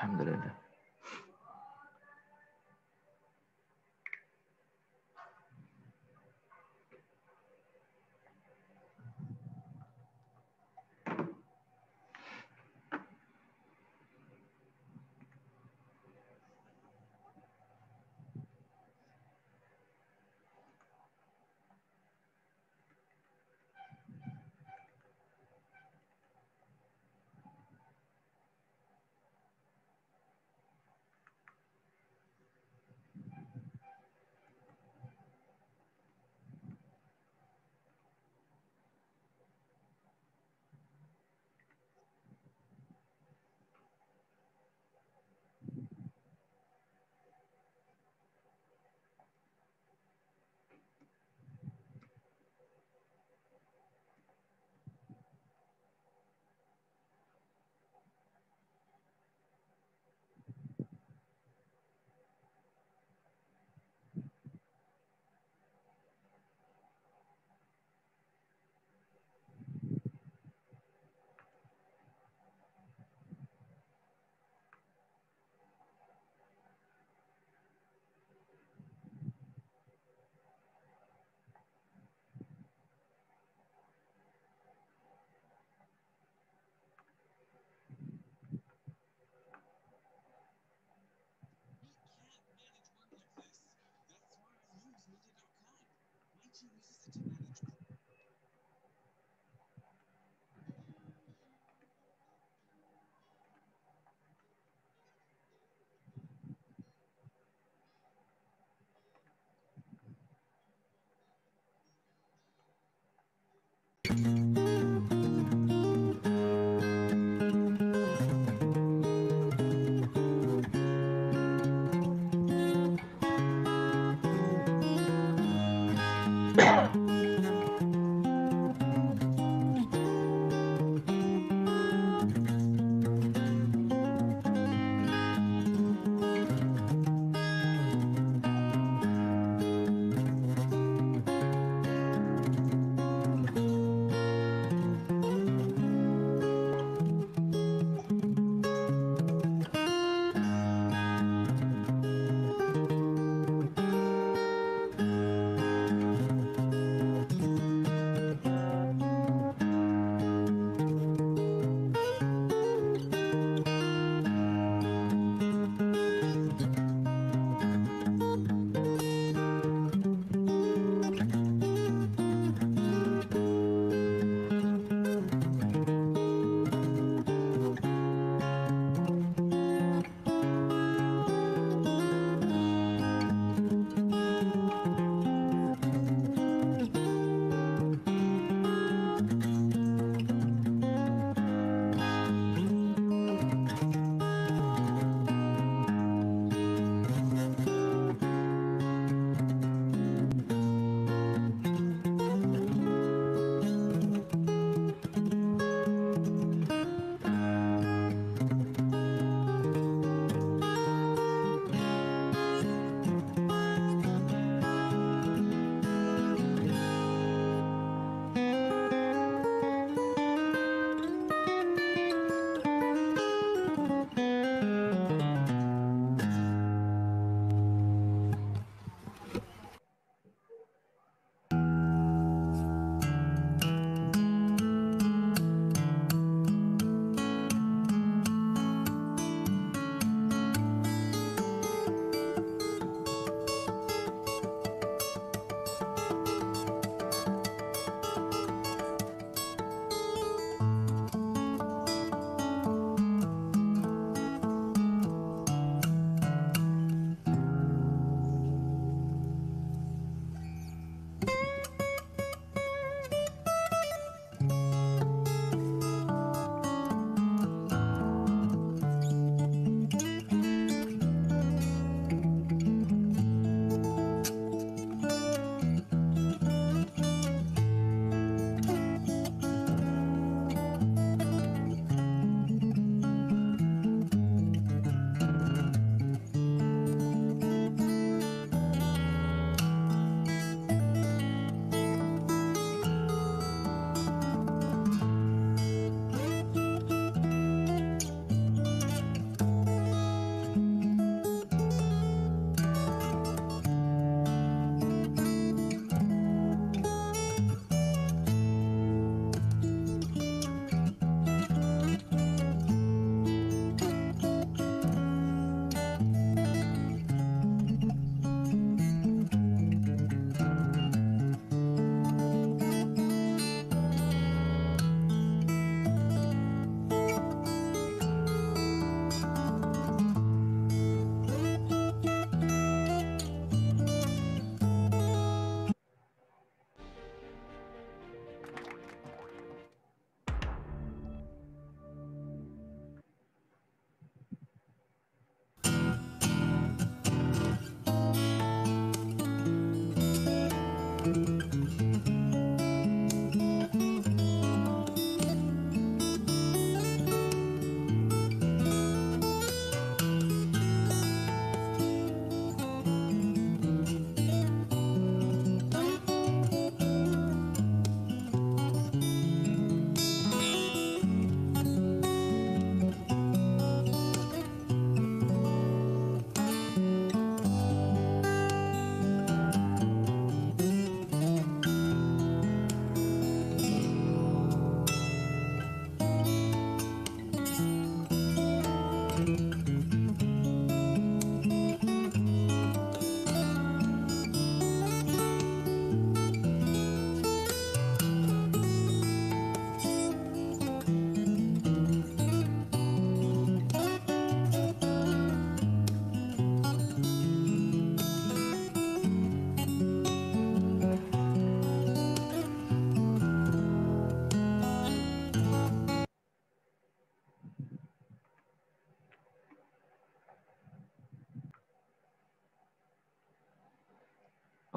Alhamdulillah.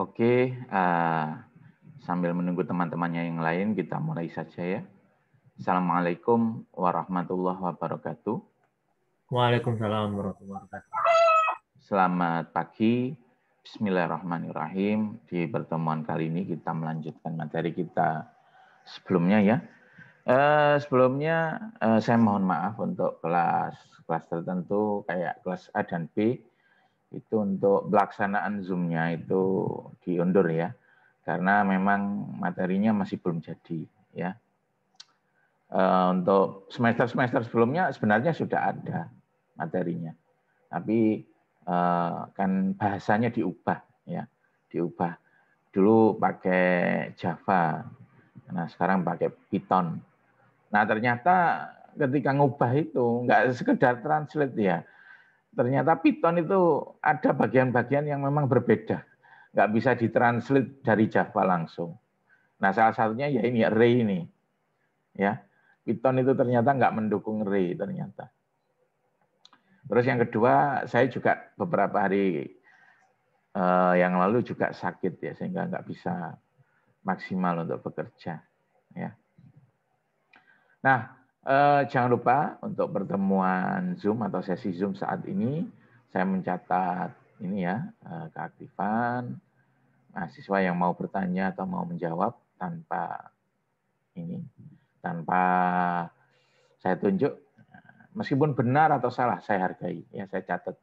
Oke, sambil menunggu teman-temannya yang lain, kita mulai saja ya. Assalamualaikum warahmatullahi wabarakatuh. Waalaikumsalam warahmatullahi wabarakatuh. Selamat pagi, bismillahirrahmanirrahim. Di pertemuan kali ini kita melanjutkan materi kita sebelumnya ya. Sebelumnya saya mohon maaf untuk kelas tertentu kayak kelas A dan B. Itu untuk pelaksanaan Zoom-nya itu diundur ya, karena memang materinya masih belum jadi ya. Untuk semester sebelumnya sebenarnya sudah ada materinya, tapi kan bahasanya diubah ya, diubah. Dulu pakai Java, nah sekarang pakai Python. Nah ternyata ketika ngubah itu nggak sekedar translate ya, ternyata Python itu ada bagian-bagian yang memang berbeda. Nggak bisa ditranslate dari Java langsung. Nah, salah satunya ya ini, array ini. Ya, Python itu ternyata nggak mendukung array ternyata. Terus yang kedua, saya juga beberapa hari yang lalu juga sakit ya, sehingga nggak bisa maksimal untuk bekerja. Ya. Nah, jangan lupa untuk pertemuan Zoom atau sesi Zoom saat ini, saya mencatat ini ya, keaktifan mahasiswa yang mau bertanya atau mau menjawab tanpa saya tunjuk, meskipun benar atau salah saya hargai, ya saya catat.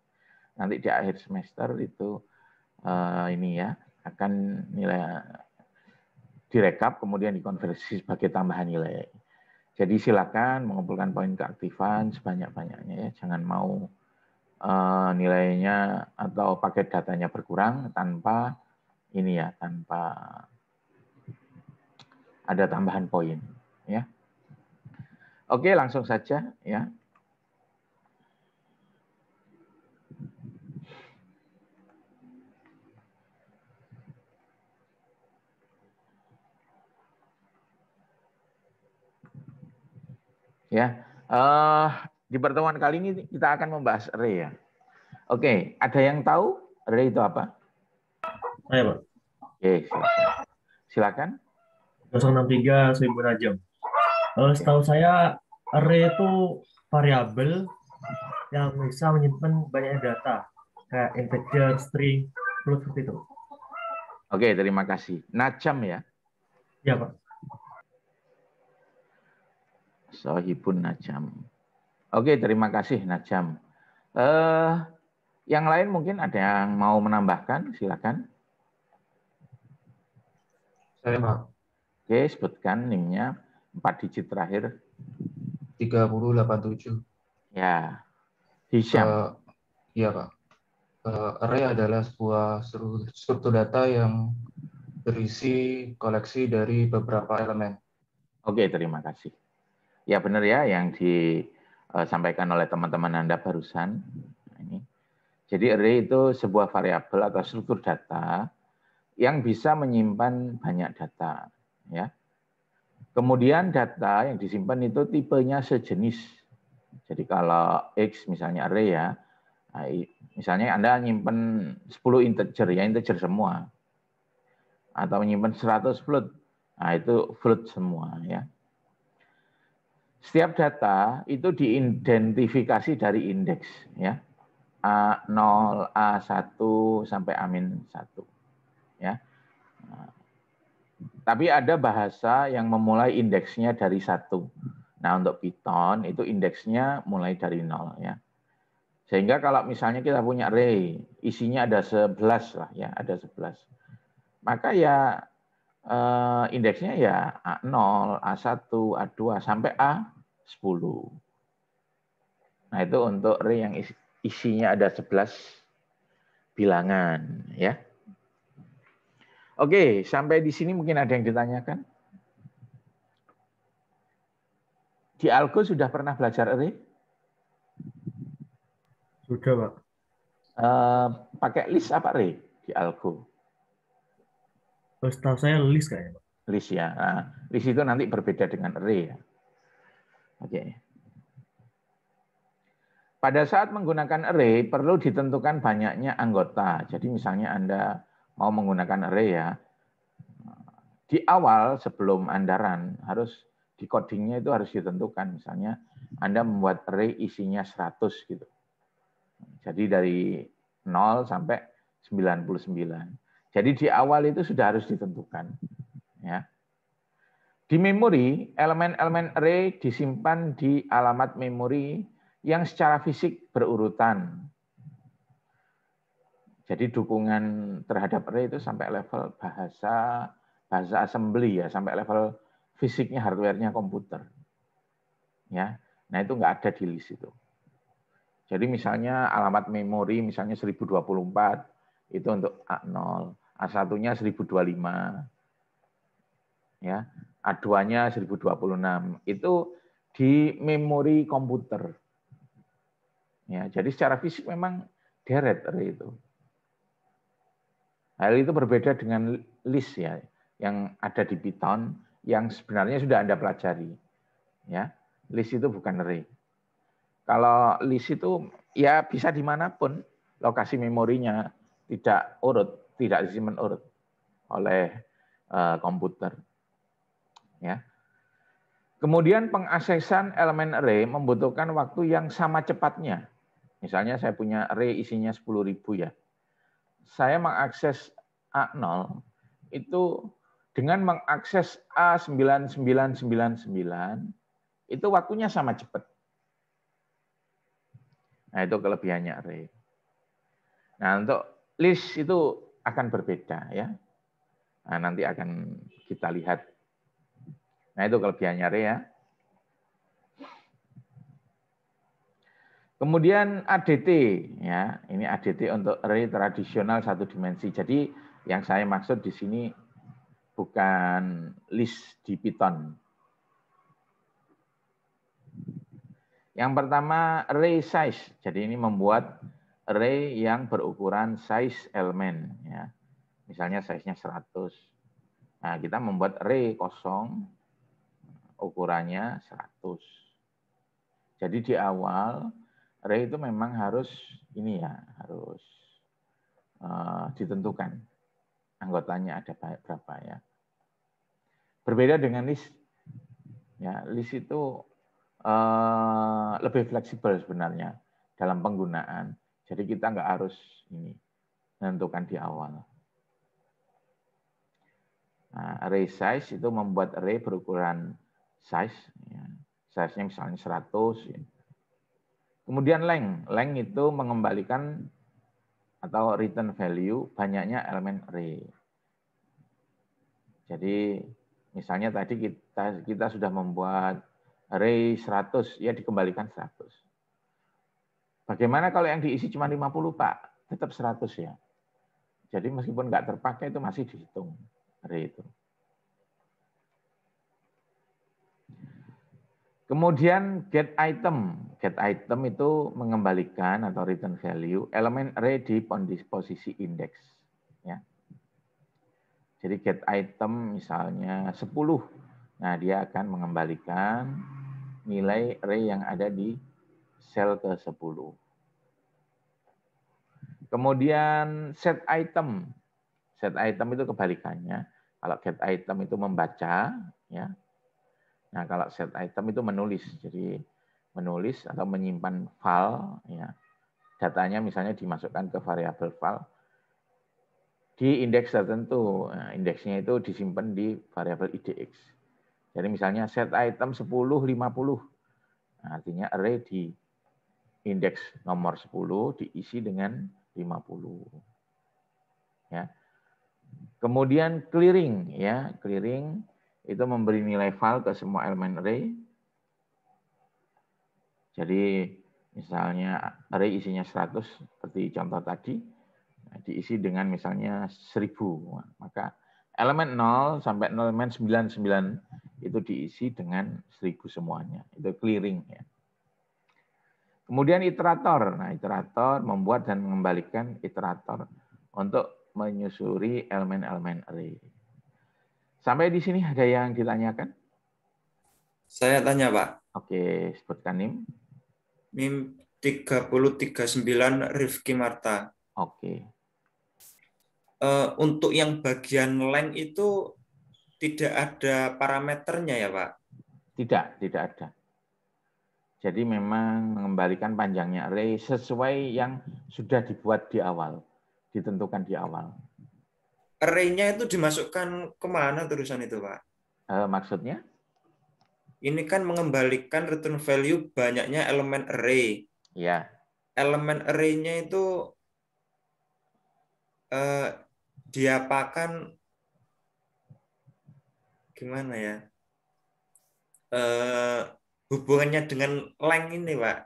Nanti di akhir semester itu ini ya akan nilai direkap kemudian dikonversi sebagai tambahan nilai. Jadi silakan mengumpulkan poin keaktifan sebanyak-banyaknya ya, jangan mau nilainya atau paket datanya berkurang tanpa ini ya, tanpa ada tambahan poin ya. Oke, langsung saja ya. Ya, di pertemuan kali ini kita akan membahas array ya. Oke, ada yang tahu array itu apa? Saya, Pak. Oke, silakan. 063 1000 Najam. Setahu saya, array itu variabel yang bisa menyimpan banyak data, kayak integer, string, float seperti itu. Oke, terima kasih. Najam ya. Ya, Pak. Sohibun Najam. Oke, terima kasih Najam. Yang lain mungkin ada yang mau menambahkan, silakan. Saya, Pak. Oke, sebutkan NIM-nya 4 digit terakhir. 3087. Ya, Hisham. Iya, Pak. Array adalah sebuah struktur data yang berisi koleksi dari beberapa elemen. Oke, terima kasih. Ya benar ya yang disampaikan oleh teman-teman Anda barusan. Ini. Jadi array itu sebuah variabel atau struktur data yang bisa menyimpan banyak data. Ya. Kemudian data yang disimpan itu tipenya sejenis. Jadi kalau X misalnya array ya, misalnya Anda nyimpan 10 integer ya, integer semua. Atau menyimpan 100 float, nah itu float semua ya. Setiap data itu diidentifikasi dari indeks ya. A0, A1 sampai A-1 ya. Nah, tapi ada bahasa yang memulai indeksnya dari 1. Nah, untuk Python itu indeksnya mulai dari 0 ya. Sehingga kalau misalnya kita punya array, isinya ada 11 lah ya, ada 11. Maka ya indeksnya ya A0, A1, A2 sampai A10. Nah, itu untuk array yang isinya ada 11 bilangan ya. Oke, sampai di sini mungkin ada yang ditanyakan. Di Algo sudah pernah belajar array? Sudah, Pak. Pakai list apa array di Algo? Setahu saya list kayaknya, Pak. List ya. Nah, list itu nanti berbeda dengan array ya. Oke. Pada saat menggunakan array perlu ditentukan banyaknya anggota. Jadi misalnya Anda mau menggunakan array ya, di awal sebelum Anda run harus di codingnya itu harus ditentukan. Misalnya Anda membuat array isinya 100 gitu. Jadi dari 0 sampai 99. Jadi di awal itu sudah harus ditentukan. Ya. Di memori, elemen-elemen array disimpan di alamat memori yang secara fisik berurutan. Jadi dukungan terhadap array itu sampai level bahasa assembly ya, sampai level fisiknya, hardware-nya komputer. Ya, nah itu nggak ada di list itu. Jadi misalnya alamat memori misalnya 1024 itu untuk A0, A1-nya 1025, ya, A2-nya 1026. Itu di memori komputer. Ya, jadi secara fisik memang deret array itu. Hal itu berbeda dengan list ya, yang ada di Python yang sebenarnya sudah Anda pelajari. Ya, list itu bukan array. Kalau list itu ya bisa dimanapun lokasi memorinya, tidak urut, tidak disimpan urut oleh komputer. Ya. Kemudian pengaksesan elemen array membutuhkan waktu yang sama cepatnya. Misalnya saya punya array isinya 10.000 ya. Saya mengakses A0 itu dengan mengakses A9999 itu waktunya sama cepat. Nah, itu kelebihannya array. Nah, untuk list itu akan berbeda ya. Nah, nanti akan kita lihat. Nah, itu kelebihannya array ya. Kemudian ADT ya. Ini ADT untuk array tradisional satu dimensi. Jadi yang saya maksud di sini bukan list di Python. Yang pertama array size. Jadi ini membuat array yang berukuran size elemen ya. Misalnya size-nya 100. Nah, kita membuat array kosong ukurannya 100. Jadi di awal array itu memang harus ini ya, harus ditentukan anggotanya ada berapa ya. Berbeda dengan list. Ya, list itu lebih fleksibel sebenarnya dalam penggunaan. Jadi kita nggak harus ini menentukan di awal. Nah, array size itu membuat array berukuran size, ya. Size-nya misalnya 100. Ya. Kemudian length. Length itu mengembalikan atau return value banyaknya elemen array. Jadi misalnya tadi kita sudah membuat array 100, ya dikembalikan 100. Bagaimana kalau yang diisi cuma 50, Pak? Tetap 100 ya. Jadi meskipun nggak terpakai itu masih dihitung array itu. Kemudian get item. Get item itu mengembalikan atau return value elemen array di posisi indeks. Ya. Jadi get item misalnya 10. Nah, dia akan mengembalikan nilai array yang ada di sel ke-10. Kemudian set item. Set item itu kebalikannya. Kalau get item itu membaca, ya. Nah, kalau set item itu menulis. Jadi menulis atau menyimpan file, ya. Datanya misalnya dimasukkan ke variabel file di indeks tertentu. Nah, indeksnya itu disimpan di variabel IDX. Jadi misalnya set item 10, 50. Nah, artinya array di indeks nomor 10 diisi dengan 50. Ya. Kemudian clearing, ya. Clearing itu memberi nilai file ke semua elemen array. Jadi misalnya array isinya 100 seperti contoh tadi, diisi dengan misalnya 1000. Maka elemen 0 sampai elemen 99 itu diisi dengan 1000 semuanya. Itu clearing ya. Kemudian iterator. Nah, iterator membuat dan mengembalikan iterator untuk menyusuri elemen-elemen array. Sampai di sini ada yang ditanyakan? Saya tanya, Pak. Oke, sebutkan NIM. NIM 3039 Rifki Marta. Oke. untuk yang bagian length itu tidak ada parameternya ya, Pak? Tidak ada. Jadi memang mengembalikan panjangnya array sesuai yang sudah dibuat di awal, ditentukan di awal. Array-nya itu dimasukkan kemana terusan itu, Pak? Maksudnya? Ini kan mengembalikan return value banyaknya elemen array. Ya. Elemen array-nya itu diapakan gimana ya? Hubungannya dengan length ini, Pak?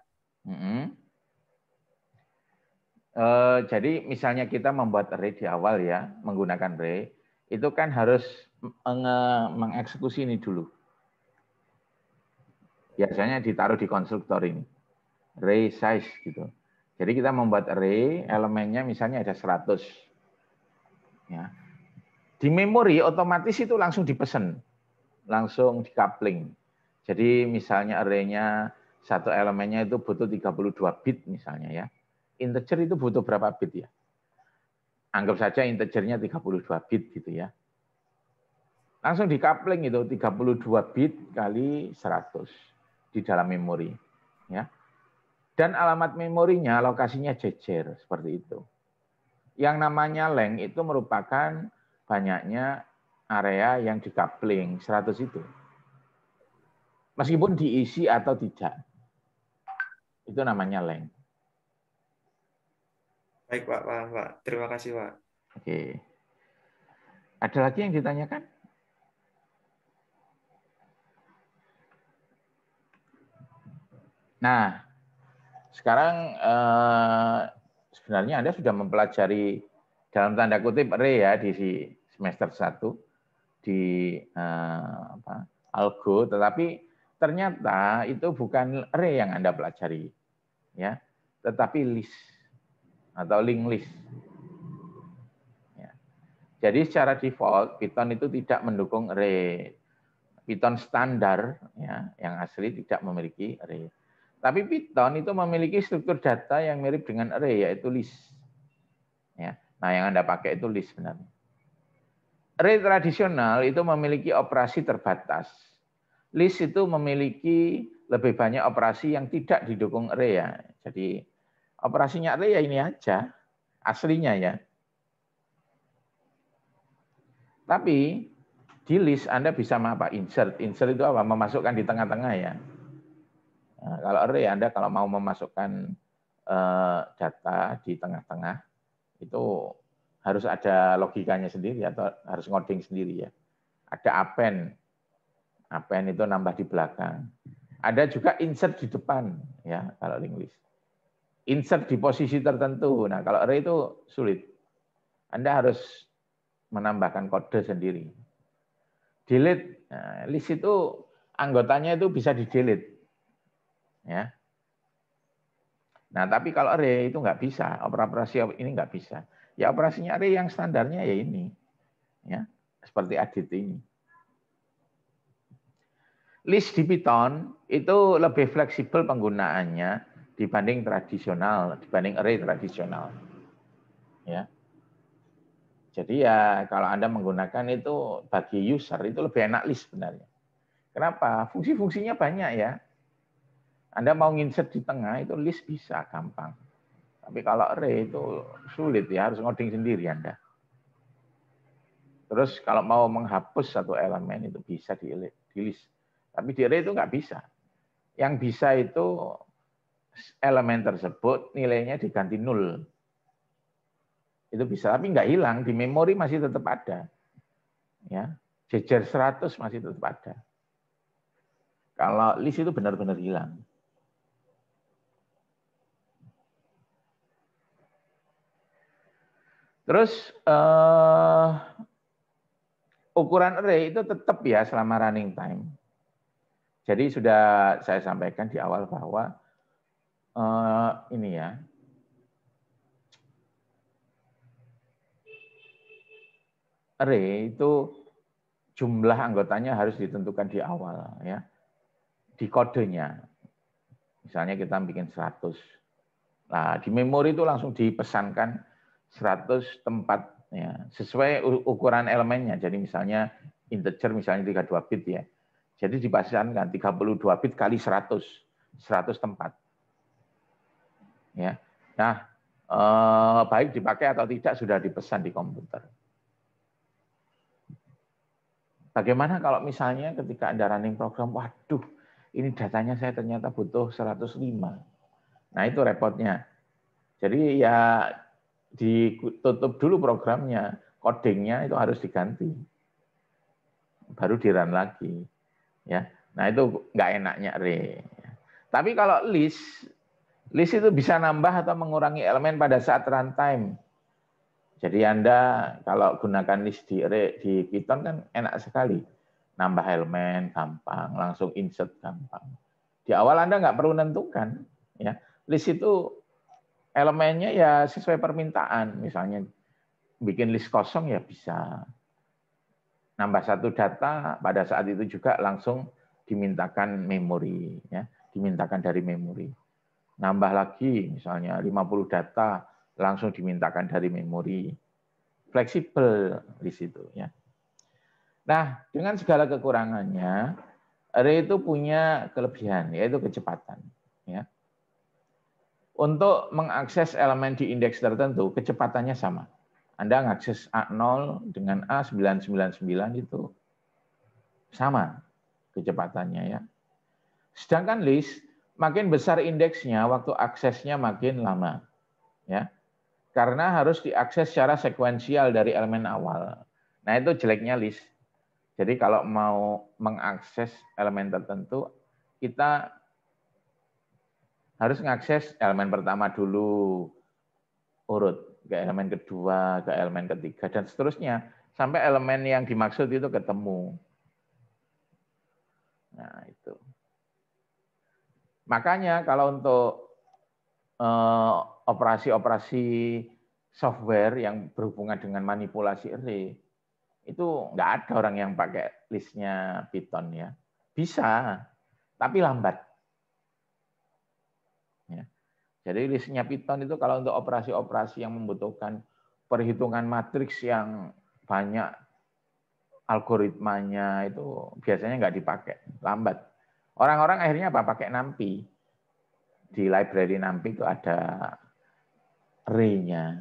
Jadi misalnya kita membuat array di awal ya, menggunakan array, itu kan harus mengeksekusi ini dulu. Biasanya ditaruh di konstruktor ini, array size gitu. Jadi kita membuat array, elemennya misalnya ada 100. Ya. Di memori otomatis itu langsung dipesan, langsung di coupling. Jadi misalnya array-nya satu elemennya itu butuh 32 bit misalnya ya. Integer itu butuh berapa bit ya? Anggap saja integernya 32 bit gitu ya. Langsung di coupling itu 32 bit kali 100 di dalam memori ya. Dan alamat memorinya lokasinya jejer seperti itu. Yang namanya length itu merupakan banyaknya area yang di coupling 100 itu. Meskipun diisi atau tidak. Itu namanya length. Baik, Pak. Pak. Terima kasih, Pak. Oke. Ada lagi yang ditanyakan? Nah, sekarang sebenarnya Anda sudah mempelajari dalam tanda kutip array ya di semester 1 di algo, tetapi ternyata itu bukan array yang Anda pelajari, ya, tetapi list atau linked list. Ya. Jadi secara default Python itu tidak mendukung array. Python standar ya, yang asli tidak memiliki array. Tapi Python itu memiliki struktur data yang mirip dengan array, yaitu list. Ya. Nah, yang Anda pakai itu list sebenarnya. Array tradisional itu memiliki operasi terbatas. List itu memiliki lebih banyak operasi yang tidak didukung array ya. Jadi operasinya array ya ini aja, aslinya ya. Tapi di list Anda bisa apa? Insert. Insert itu apa? Memasukkan di tengah-tengah ya. Nah, kalau array Anda kalau mau memasukkan data di tengah-tengah itu harus ada logikanya sendiri atau harus ngoding sendiri ya. Ada append. Append itu nambah di belakang. Ada juga insert di depan ya kalau linked list. Insert di posisi tertentu. Nah, kalau array itu sulit. Anda harus menambahkan kode sendiri. Delete. Nah, list itu anggotanya itu bisa di-delete. Ya. Nah, tapi kalau array itu nggak bisa, operasi ini nggak bisa. Ya operasinya array yang standarnya ya ini. Ya, seperti edit ini. List di Python itu lebih fleksibel penggunaannya dibanding tradisional, dibanding array tradisional. Ya. Jadi ya kalau Anda menggunakan itu bagi user itu lebih enak list sebenarnya. Kenapa? Fungsi-fungsinya banyak ya. Anda mau insert di tengah itu list bisa gampang. Tapi kalau array itu sulit ya, harus ngoding sendiri Anda. Terus kalau mau menghapus satu elemen itu bisa di list. Tapi di array itu nggak bisa. Yang bisa itu elemen tersebut nilainya diganti 0. Itu bisa, tapi nggak hilang. Di memori masih tetap ada. Ya, jejer 100 masih tetap ada. Kalau list itu benar-benar hilang. Terus ukuran array itu tetap ya selama running time. Jadi sudah saya sampaikan di awal bahwa ini ya, array itu jumlah anggotanya harus ditentukan di awal ya, di kodenya. Misalnya kita bikin 100. Nah, di memori itu langsung dipesankan 100 tempat ya, sesuai ukuran elemennya. Jadi misalnya integer misalnya 32 bit ya. Jadi dipasangkan 32 bit kali 100 tempat. Ya. Nah, baik dipakai atau tidak sudah dipesan di komputer. Bagaimana kalau misalnya ketika Anda running program, waduh, ini datanya saya ternyata butuh 105. Nah, itu repotnya. Jadi ya ditutup dulu programnya, codingnya itu harus diganti. Baru di-run lagi. Ya. Nah, itu nggak enaknya array. Tapi kalau list itu bisa nambah atau mengurangi elemen pada saat runtime. Jadi Anda kalau gunakan list di Python kan enak sekali. Nambah elemen gampang, langsung insert gampang. Di awal Anda nggak perlu menentukan. Ya. List itu elemennya ya sesuai permintaan. Misalnya bikin list kosong ya bisa. Nambah satu data, pada saat itu juga langsung dimintakan memori. Ya. Dimintakan dari memori. Nambah lagi misalnya 50 data, langsung dimintakan dari memori. Fleksibel di situ ya. Nah, dengan segala kekurangannya, array itu punya kelebihan yaitu kecepatan ya. Untuk mengakses elemen di indeks tertentu, kecepatannya sama. Anda mengakses A0 dengan A999 itu sama kecepatannya ya. Sedangkan list makin besar indeksnya, waktu aksesnya makin lama ya. Karena harus diakses secara sekuensial dari elemen awal. Nah, itu jeleknya list. Jadi kalau mau mengakses elemen tertentu, kita harus mengakses elemen pertama dulu, urut ke elemen kedua, ke elemen ketiga, dan seterusnya. Sampai elemen yang dimaksud itu ketemu. Nah, itu. Makanya kalau untuk operasi-operasi software yang berhubungan dengan manipulasi array, itu nggak ada orang yang pakai listnya Python ya. Bisa, tapi lambat. Ya. Jadi listnya Python itu kalau untuk operasi-operasi yang membutuhkan perhitungan matriks yang banyak algoritmanya itu biasanya nggak dipakai, lambat. Orang-orang akhirnya apa? Pakai NumPy. Di library NumPy itu ada array-nya.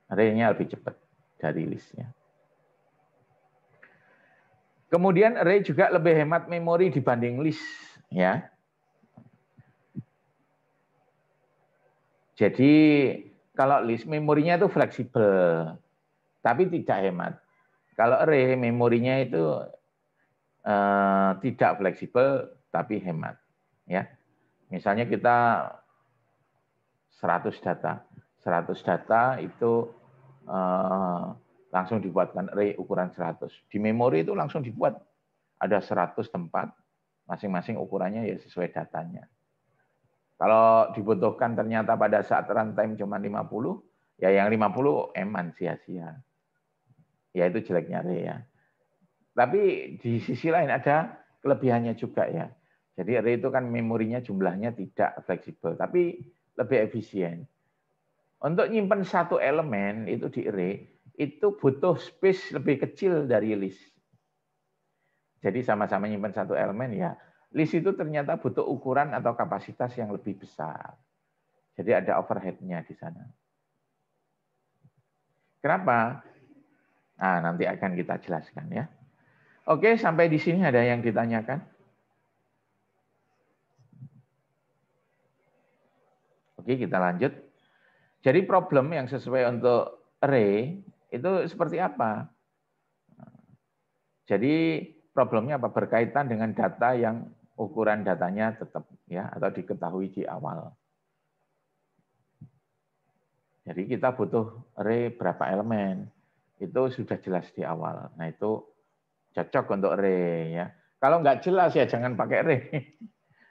Array-nya lebih cepat dari listnya. Kemudian array juga lebih hemat memori dibanding list, ya. Jadi kalau list memorinya itu fleksibel, tapi tidak hemat. Kalau array memorinya itu tidak fleksibel, tapi hemat, ya. Misalnya kita 100 data itu langsung dibuatkan array ukuran 100. Di memori itu langsung dibuat ada 100 tempat, masing-masing ukurannya ya sesuai datanya. Kalau dibutuhkan ternyata pada saat runtime cuma 50, ya yang 50 eman sia-sia. Ya itu jeleknya array ya. Tapi di sisi lain ada kelebihannya juga ya. Jadi array itu kan memorinya jumlahnya tidak fleksibel, tapi lebih efisien. Untuk nyimpen satu elemen itu di array, itu butuh space lebih kecil dari list. Jadi sama-sama nyimpen satu elemen ya, list itu ternyata butuh ukuran atau kapasitas yang lebih besar. Jadi ada overhead-nya di sana. Kenapa? Nah, nanti akan kita jelaskan ya. Oke, sampai di sini ada yang ditanyakan? Oke, kita lanjut. Jadi problem yang sesuai untuk array itu seperti apa? Jadi problemnya apa? Berkaitan dengan data yang ukuran datanya tetap ya atau diketahui di awal. Jadi kita butuh array berapa elemen. Itu sudah jelas di awal. Nah, itu cocok untuk array ya. Kalau nggak jelas ya jangan pakai array.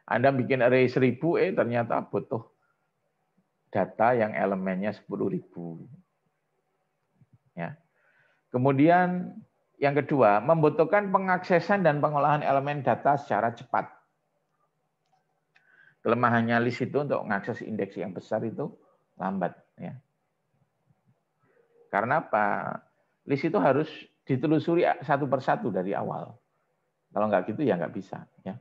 Anda bikin array 1000 ternyata butuh data yang elemennya 10.000. Ya. Kemudian yang kedua, membutuhkan pengaksesan dan pengolahan elemen data secara cepat. Kelemahannya list itu untuk mengakses indeks yang besar itu lambat. Ya. Karena apa? List itu harus ditelusuri satu persatu dari awal. Kalau nggak gitu ya nggak bisa. Ya.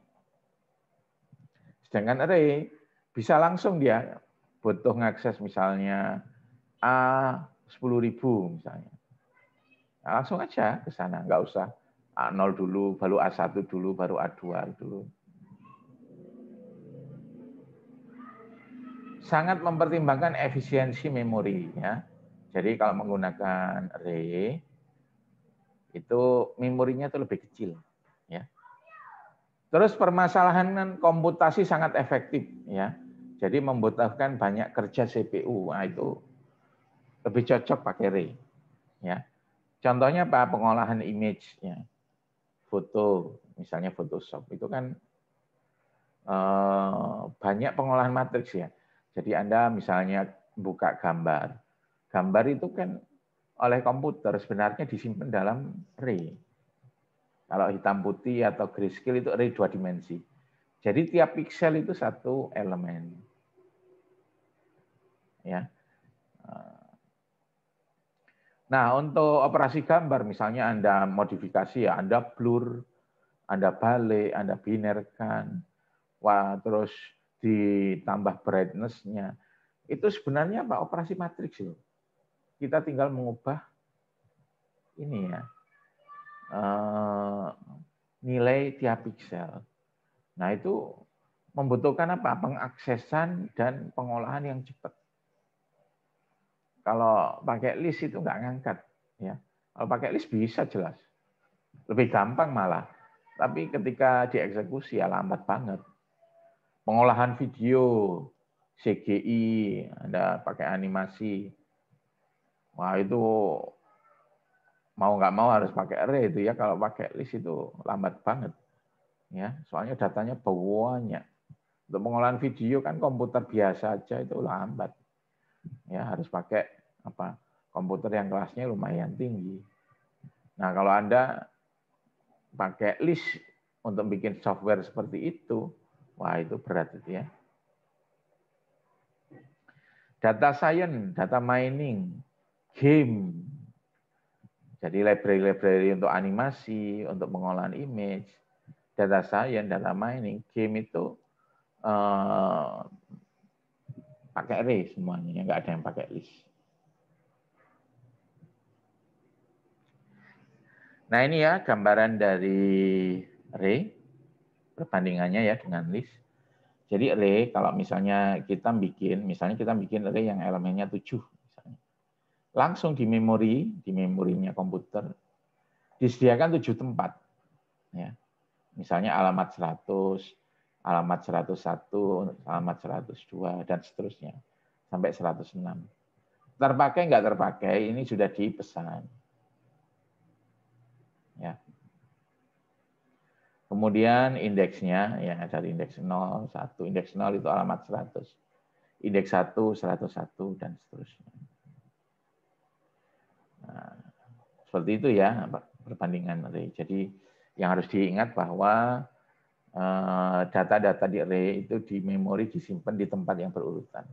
Sedangkan array bisa langsung dia butuh ngakses misalnya A10.000 misalnya. Nah, langsung aja ke sana, nggak usah A0 dulu, baru A1 dulu, baru A2 dulu. Sangat mempertimbangkan efisiensi memori ya. Jadi kalau menggunakan array itu memorinya itu lebih kecil ya. Terus permasalahan komputasi sangat efektif ya. Jadi membutuhkan banyak kerja CPU. Nah, itu lebih cocok pakai array ya. Contohnya apa? Pengolahan image ya. Foto, misalnya Photoshop itu kan banyak pengolahan matriks ya. Jadi Anda misalnya buka gambar. Gambar itu kan oleh komputer sebenarnya disimpan dalam array. Kalau hitam putih atau grayscale itu array 2 dimensi. Jadi tiap pixel itu satu elemen. Ya. Nah, untuk operasi gambar misalnya Anda modifikasi ya, Anda blur, Anda balik, Anda binerkan, wah terus ditambah brightness-nya. Itu sebenarnya apa? Operasi matriks loh. Kita tinggal mengubah ini ya, nilai tiap pixel. Nah itu membutuhkan apa? Pengaksesan dan pengolahan yang cepat. Kalau pakai list itu nggak ngangkat, ya. Kalau pakai list bisa jelas, lebih gampang malah. Tapi ketika dieksekusi ya lambat banget. Pengolahan video, CGI, Anda pakai animasi, wah itu mau nggak mau harus pakai array itu ya. Kalau pakai list itu lambat banget, ya. Soalnya datanya banyak. Untuk pengolahan video kan komputer biasa aja itu lambat. Ya harus pakai apa? Komputer yang kelasnya lumayan tinggi. Nah kalau Anda pakai list untuk bikin software seperti itu, wah itu berat itu ya. Data science, data mining, game. Jadi library-library untuk animasi, untuk pengolahan image, data science, data mining, game itu pakai array semuanya, nggak ada yang pakai list. Nah ini ya gambaran dari array, perbandingannya ya dengan list. Jadi array kalau misalnya kita bikin array yang elemennya 7 misalnya. Langsung di memorinya komputer disediakan 7 tempat. Ya. Misalnya alamat 100, alamat 101, alamat 102 dan seterusnya sampai 106. Terpakai nggak terpakai ini sudah dipesan. Ya. Kemudian indeksnya ya dari indeks 0, 1, indeks 0 itu alamat 100. Indeks 1, 101 dan seterusnya. Nah, seperti itu ya perbandingan array. Jadi yang harus diingat bahwa data-data di array itu di memori disimpan di tempat yang berurutan.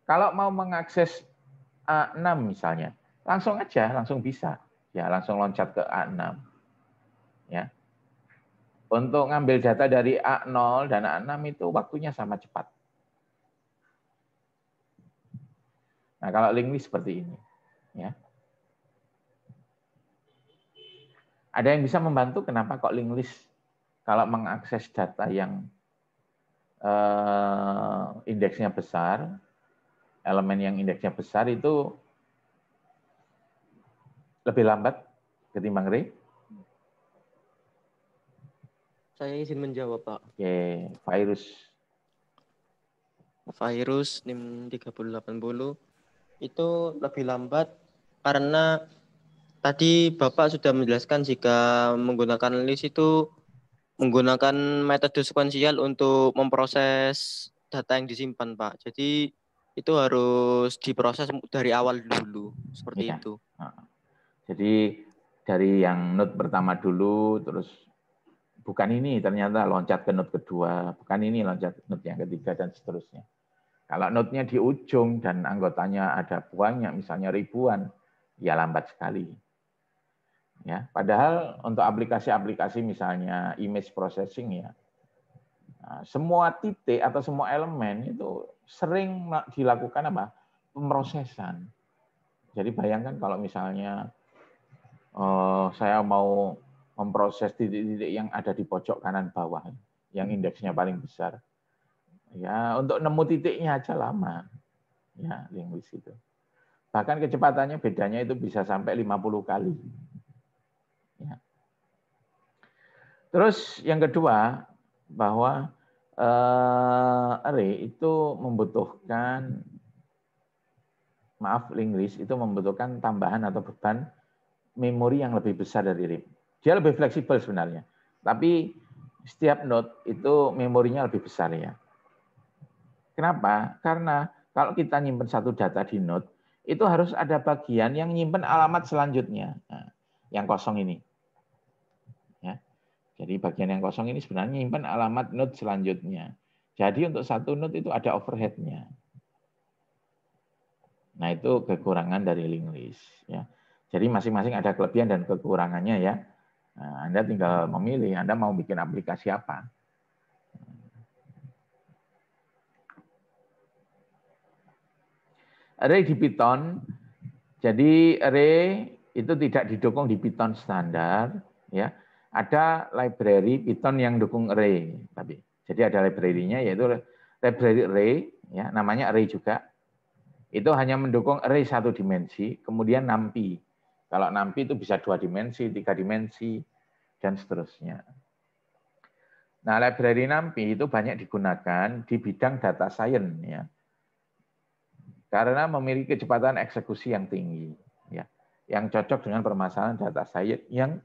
Kalau mau mengakses A6 misalnya, langsung bisa. Ya, langsung loncat ke A6. Ya. Untuk ngambil data dari A0 dan A6 itu waktunya sama cepat. Nah, kalau link list seperti ini, ya. Ada yang bisa membantu kenapa kok link list kalau mengakses data yang indeksnya besar, elemen yang indeksnya besar itu lebih lambat ketimbang array? Saya izin menjawab, Pak. Oke, Virus NIM 3080 itu lebih lambat karena tadi Bapak sudah menjelaskan jika menggunakan list itu menggunakan metode sekuensial untuk memproses data yang disimpan, Pak. Jadi itu harus diproses dari awal dulu, seperti ya. itu. Jadi dari yang node pertama dulu, terus bukan ini ternyata loncat ke node kedua, bukan ini loncat ke node yang ketiga dan seterusnya. Kalau node-nya di ujung dan anggotanya ada banyak, misalnya ribuan, ya lambat sekali. Ya, padahal untuk aplikasi-aplikasi misalnya image processing ya, nah, semua titik atau semua elemen itu sering dilakukan apa? Pemrosesan. Jadi bayangkan kalau misalnya saya mau memproses titik-titik yang ada di pojok kanan bawah, yang indeksnya paling besar. Ya, untuk nemu titiknya aja lama. Ya, linguis itu. Bahkan kecepatannya bedanya itu bisa sampai 50 kali. Ya. Terus yang kedua, bahwa array itu membutuhkan, linguis itu membutuhkan tambahan atau beban memori yang lebih besar dari array. Dia lebih fleksibel sebenarnya, tapi setiap node itu memorinya lebih besar ya. Kenapa? Karena kalau kita nyimpen satu data di node, itu harus ada bagian yang nyimpen alamat selanjutnya. Nah, yang kosong ini. Ya. Jadi bagian yang kosong ini sebenarnya nyimpen alamat node selanjutnya. Jadi untuk satu node itu ada overhead-nya. Nah, itu kekurangan dari linguis. Ya. Jadi masing-masing ada kelebihan dan kekurangannya ya. Nah, Anda tinggal memilih, Anda mau bikin aplikasi apa. Array di Python, jadi array itu tidak didukung di Python standar, ya. Ada library Python yang dukung array, tapi jadi ada library-nya yaitu library array, ya, namanya array juga. Itu hanya mendukung array satu dimensi, kemudian NumPy. Kalau NumPy itu bisa 2 dimensi, 3 dimensi, dan seterusnya. Nah, library NumPy itu banyak digunakan di bidang data science, ya. Karena memiliki kecepatan eksekusi yang tinggi, ya, yang cocok dengan permasalahan data science yang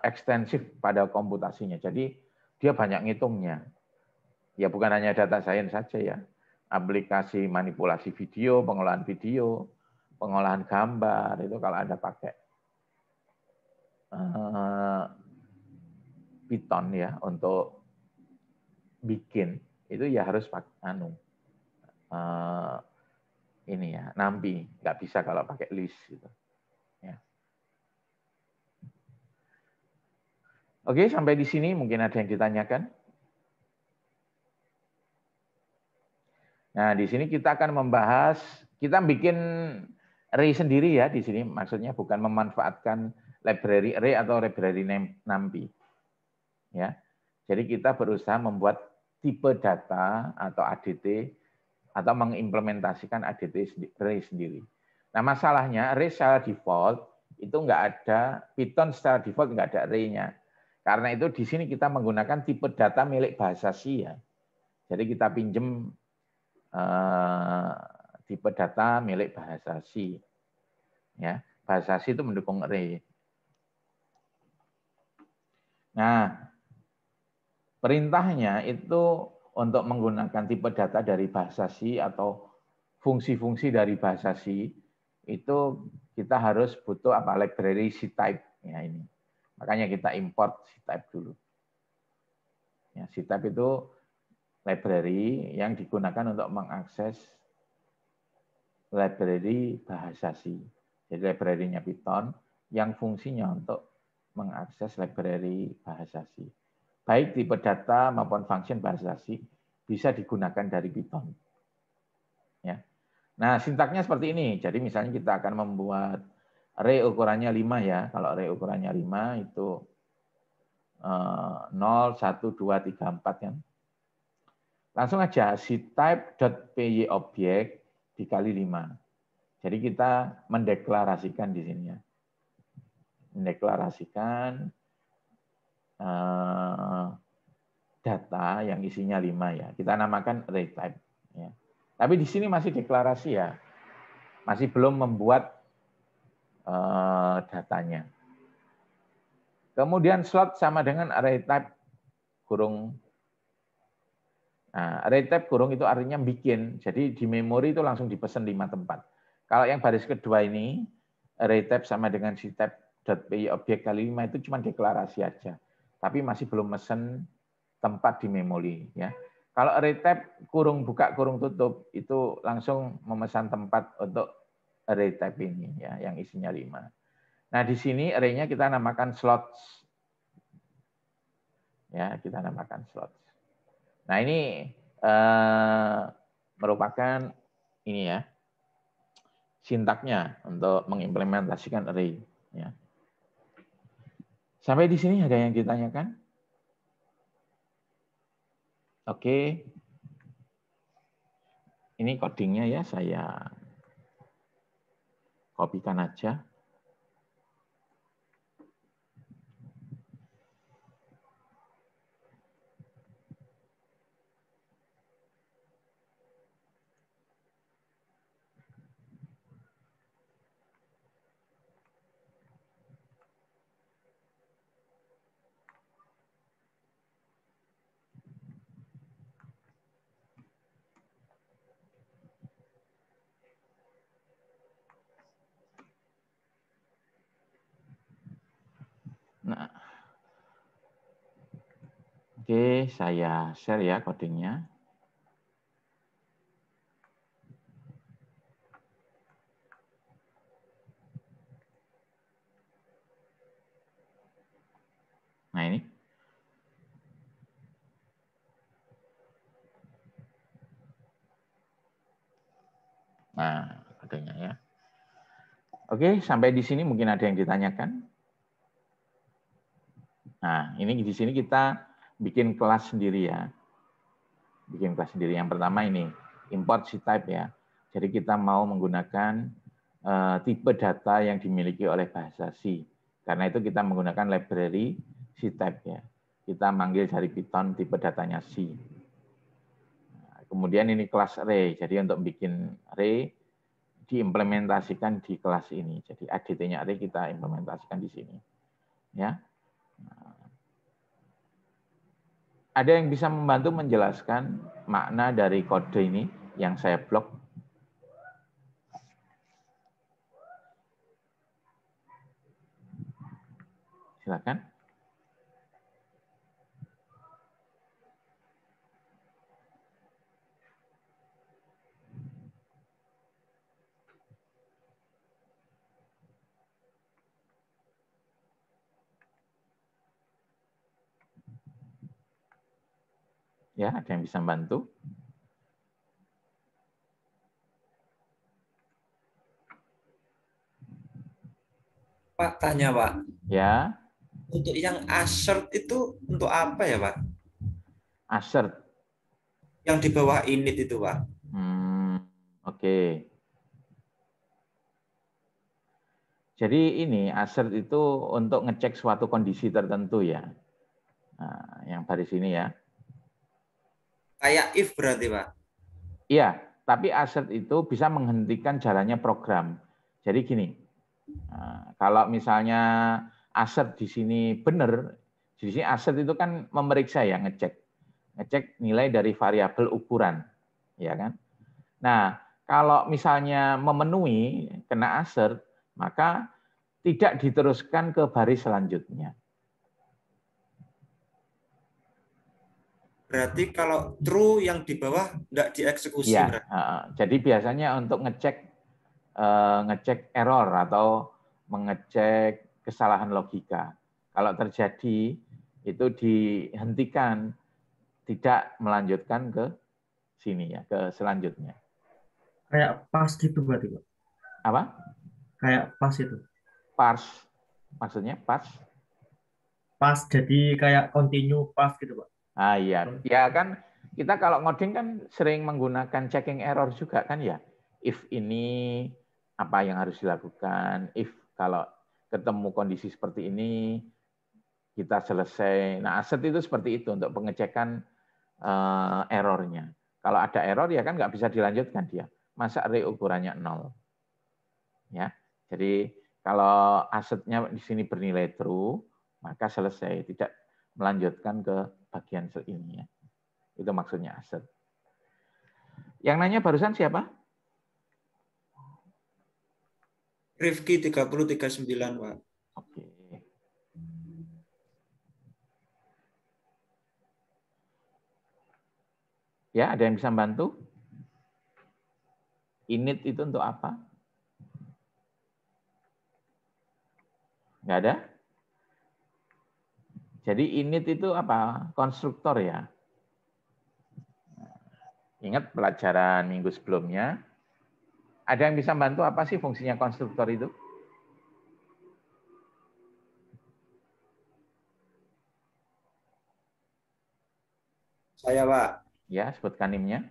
ekstensif pada komputasinya. Jadi dia banyak ngitungnya. Ya bukan hanya data science saja ya, aplikasi manipulasi video, pengolahan gambar itu kalau Anda pakai Python ya untuk bikin itu ya harus pakai ini ya, NumPy, nggak bisa kalau pakai list gitu. Ya. Oke, sampai di sini mungkin ada yang ditanyakan. Nah, di sini kita akan membahas, kita bikin array sendiri ya di sini, maksudnya bukan memanfaatkan library array atau library NumPy. Ya. Jadi kita berusaha membuat tipe data atau ADT atau mengimplementasikan ADT array sendiri. Nah, masalahnya array secara default itu nggak ada, Python secara default nggak ada array-nya. Karena itu di sini kita menggunakan tipe data milik bahasa C ya. Jadi kita pinjem tipe data milik bahasa C. Ya, bahasa C itu mendukung array. Nah, perintahnya itu untuk menggunakan tipe data dari bahasa C atau fungsi-fungsi dari bahasa C itu kita harus butuh apa? Library C-type ya ini. Makanya kita import C-type dulu. Ya, C-type itu library yang digunakan untuk mengakses library bahasa C. Jadi library-nya Python yang fungsinya untuk mengakses library bahasa C. Baik tipe data maupun function bahasa C bisa digunakan dari Python. Ya. Nah, sintaknya seperti ini. Jadi misalnya kita akan membuat array ukurannya 5 ya. Kalau array ukurannya 5 itu 0, 1, 2, 3, 4 kan. Langsung aja ctype.py object dikali 5. Jadi kita mendeklarasikan di sini ya. Mendeklarasikan data yang isinya 5 ya. Kita namakan array type. Ya. Tapi di sini masih deklarasi ya. Masih belum membuat datanya. Kemudian slot sama dengan array type kurung. Nah, array type kurung itu artinya bikin. Jadi di memori itu langsung dipesan 5 tempat. Kalau yang baris kedua ini, array type sama dengan ctype.py object kali 5 itu cuma deklarasi aja. Tapi masih belum mesen tempat di memori ya. Kalau array tab kurung buka kurung tutup itu langsung memesan tempat untuk array tab ini ya yang isinya 5. Nah, di sini array-nya kita namakan slots. Ya, kita namakan slots. Nah, ini merupakan ini ya sintaknya untuk mengimplementasikan array. Ya. Sampai di sini ada yang ditanyakan? Oke. Ini codingnya ya, saya kopikan aja. Nah, oke, saya share ya codingnya. Nah, ini. Nah, codingnya ya. Oke, sampai di sini mungkin ada yang ditanyakan. Nah, ini di sini kita bikin kelas sendiri ya. Bikin kelas sendiri. Yang pertama ini, import C-type ya. Jadi kita mau menggunakan tipe data yang dimiliki oleh bahasa C. Karena itu kita menggunakan library C-type ya. Kita manggil dari Python tipe datanya C. Nah, kemudian ini kelas array. Jadi untuk bikin array diimplementasikan di kelas ini. Jadi ADT-nya array kita implementasikan di sini. Ya. Ada yang bisa membantu menjelaskan makna dari kode ini yang saya blok? Silakan. Ya, ada yang bisa membantu? Pak, tanya Pak. Ya. Untuk yang assert itu untuk apa ya Pak? Assert. Yang di bawah init itu Pak. Oke. Jadi ini assert itu untuk ngecek suatu kondisi tertentu ya. Nah, yang baris ini ya. Kayak if berarti Pak? Iya, tapi assert itu bisa menghentikan jalannya program. Jadi gini, kalau misalnya assert di sini benar, di sini assert itu kan memeriksa ya, ngecek nilai dari variabel ukuran, ya kan? Nah, kalau misalnya memenuhi kena assert, maka tidak diteruskan ke baris selanjutnya. Berarti kalau true yang di bawah nggak dieksekusi. Ya, jadi biasanya untuk ngecek error atau mengecek kesalahan logika. Kalau terjadi itu dihentikan, tidak melanjutkan ke sini ya, ke selanjutnya. Kayak pas gitu berarti Pak. Apa? Kayak pas itu. Parse. Maksudnya pas? Pas jadi kayak continue pas gitu Pak. Ah iya, ya kan kita kalau ngoding kan sering menggunakan checking error juga kan ya. If ini apa yang harus dilakukan, if kalau ketemu kondisi seperti ini kita selesai. Nah, asset itu seperti itu untuk pengecekan errornya. Kalau ada error ya kan nggak bisa dilanjutkan dia. Masa array ukurannya 0. Ya. Jadi kalau asetnya di sini bernilai true, maka selesai, tidak melanjutkan ke bagian ini ya. Itu maksudnya aset. Yang nanya barusan siapa? Rifki 3039 Pak. Oke. Ya, ada yang bisa bantu? Init itu untuk apa? Nggak ada? Jadi init itu apa? Konstruktor ya. Ingat pelajaran minggu sebelumnya. Ada yang bisa bantu apa sih fungsinya konstruktor itu? Saya, Pak. Ya, sebutkan NIM-nya.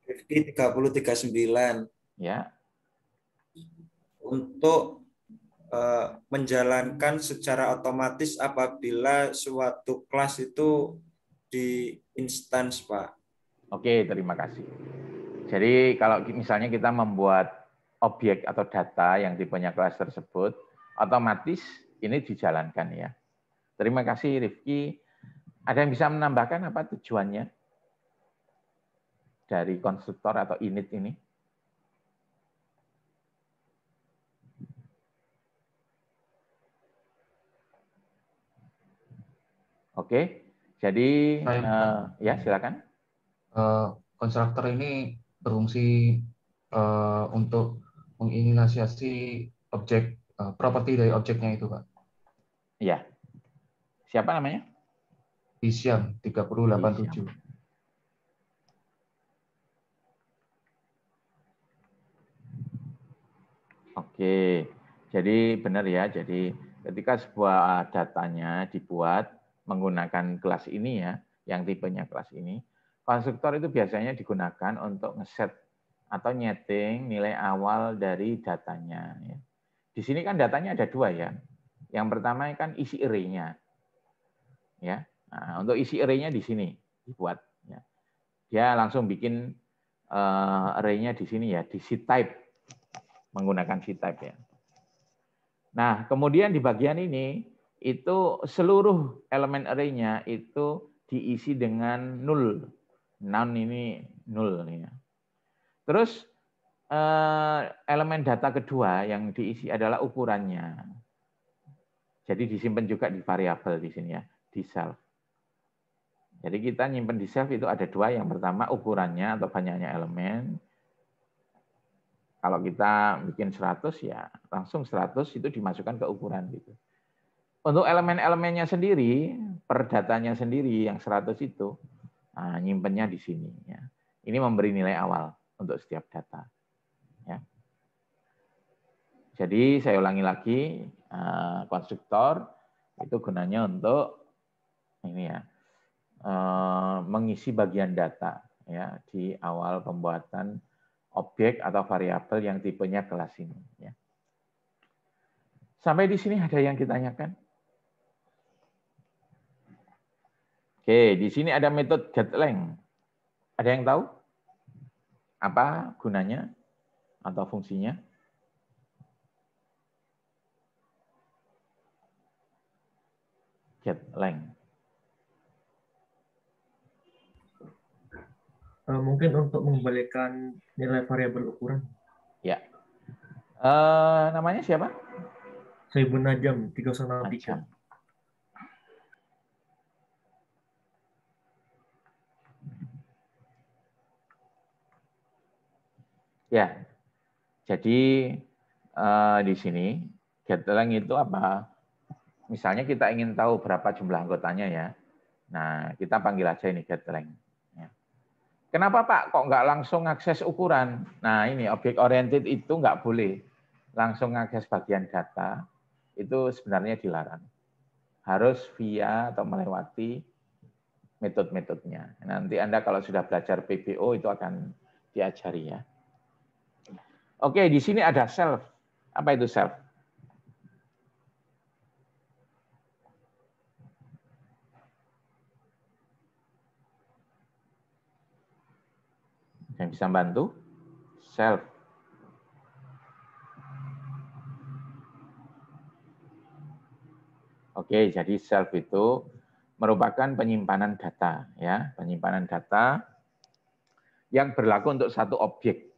Rifki 3039. Ya. Untuk menjalankan secara otomatis apabila suatu kelas itu di instance, Pak. Oke, terima kasih. Jadi kalau misalnya kita membuat objek atau data yang tipenya kelas tersebut, otomatis ini dijalankan ya. Terima kasih Rifki. Ada yang bisa menambahkan apa tujuannya dari konstruktor atau init ini? Oke, jadi ya silakan. Konstruktor ini berfungsi untuk menginisiasi objek properti dari objeknya itu, Pak. Iya. Siapa namanya? Hisham 3087. Oke, jadi benar ya. Jadi ketika sebuah datanya dibuat menggunakan kelas ini ya, yang tipenya kelas ini, konstruktor itu biasanya digunakan untuk ngeset atau nyeting nilai awal dari datanya. Ya. Di sini kan datanya ada dua ya. Yang pertama kan isi array-nya. Ya, nah, untuk isi array-nya di sini dibuat. Ya. Dia langsung bikin array-nya di sini ya, di sheet type, menggunakan sheet type ya. Nah, kemudian di bagian ini itu seluruh elemen array-nya itu diisi dengan null. None ini null ya. Terus elemen data kedua yang diisi adalah ukurannya. Jadi disimpan juga di variabel di sini ya, di self. Jadi kita nyimpen di self itu ada dua. Yang pertama ukurannya atau banyaknya elemen. Kalau kita bikin 100 ya langsung 100 itu dimasukkan ke ukuran gitu. Untuk elemen-elemennya sendiri, per datanya sendiri yang 100 itu nyimpennya di sini ya. Ini memberi nilai awal untuk setiap data. Ya. Jadi saya ulangi lagi, konstruktor itu gunanya untuk ini ya, mengisi bagian data ya di awal pembuatan objek atau variabel yang tipenya kelas ini. Ya. Sampai di sini ada yang ditanyakan? Oke, di sini ada metode getLength. Ada yang tahu apa gunanya atau fungsinya? GetLength. Mungkin untuk mengembalikan nilai variabel ukuran. Ya. Namanya siapa? Soebun Najam 3063. Ya. Jadi di sini getLength itu apa? Misalnya kita ingin tahu berapa jumlah anggotanya ya. Nah, kita panggil aja ini getLength. Ya. Kenapa Pak kok nggak langsung akses ukuran? Nah ini objek oriented itu nggak boleh langsung akses bagian data, itu sebenarnya dilarang. Harus via atau melewati metode-metodenya. Nanti Anda kalau sudah belajar PBO itu akan diajari ya. Oke, di sini ada self. Apa itu self? Yang bisa bantu? Self. Oke, jadi self itu merupakan penyimpanan data, ya, penyimpanan data yang berlaku untuk satu objek.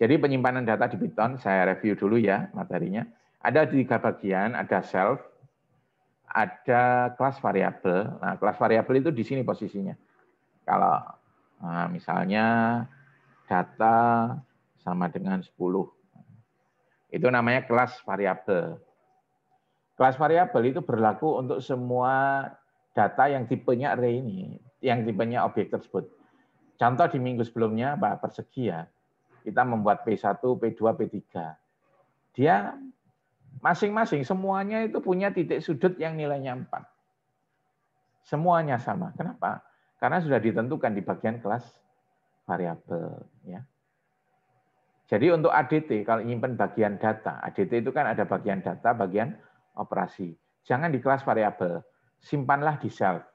Jadi penyimpanan data di Python, saya review dulu ya materinya. Ada 3 bagian, ada self, ada kelas variabel. Nah, kelas variabel itu di sini posisinya. Kalau Nah, misalnya data sama dengan 10. Itu namanya kelas variabel. Kelas variabel itu berlaku untuk semua data yang tipenya array ini, yang tipenya objek tersebut. Contoh di minggu sebelumnya, Pak, persegi ya. Kita membuat P1, P2, P3. Dia masing-masing semuanya itu punya titik sudut yang nilainya 4. Semuanya sama. Kenapa? Karena sudah ditentukan di bagian kelas variabel. Ya. Jadi untuk ADT, kalau nyimpen bagian data, ADT itu kan ada bagian data, bagian operasi. Jangan di kelas variabel, simpanlah di self.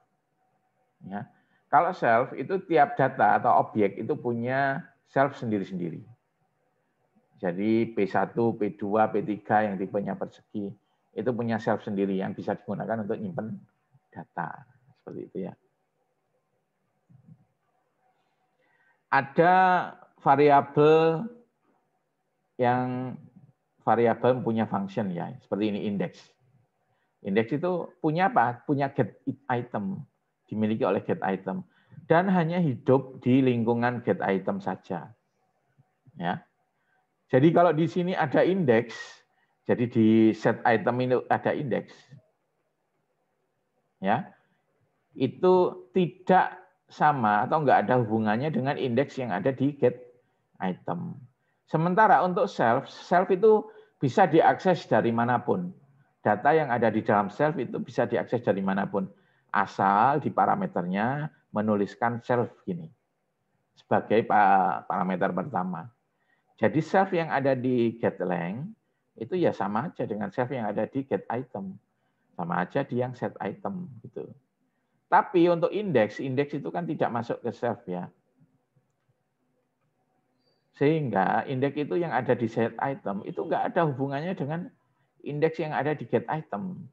Ya. Kalau self itu tiap data atau objek itu punya self sendiri-sendiri. Jadi P1, P2, P3 yang tipenya persegi itu punya self sendiri yang bisa digunakan untuk nyimpen data. Seperti itu ya. Ada variabel yang variabel punya function ya, seperti ini index. Index itu punya apa? Punya get item, dimiliki oleh get item dan hanya hidup di lingkungan get item saja. Ya. Jadi kalau di sini ada indeks, jadi di set item ini ada indeks. Ya. Itu tidak sama atau enggak ada hubungannya dengan indeks yang ada di get item. Sementara untuk self, self itu bisa diakses dari manapun. Data yang ada di dalam self itu bisa diakses dari manapun. Asal di parameternya menuliskan self gini. Sebagai parameter pertama. Jadi self yang ada di getLength itu ya sama aja dengan self yang ada di getItem. Sama aja di yang setItem gitu. Tapi untuk indeks, indeks itu kan tidak masuk ke self ya. Sehingga indeks itu yang ada di setItem itu enggak ada hubungannya dengan indeks yang ada di getItem.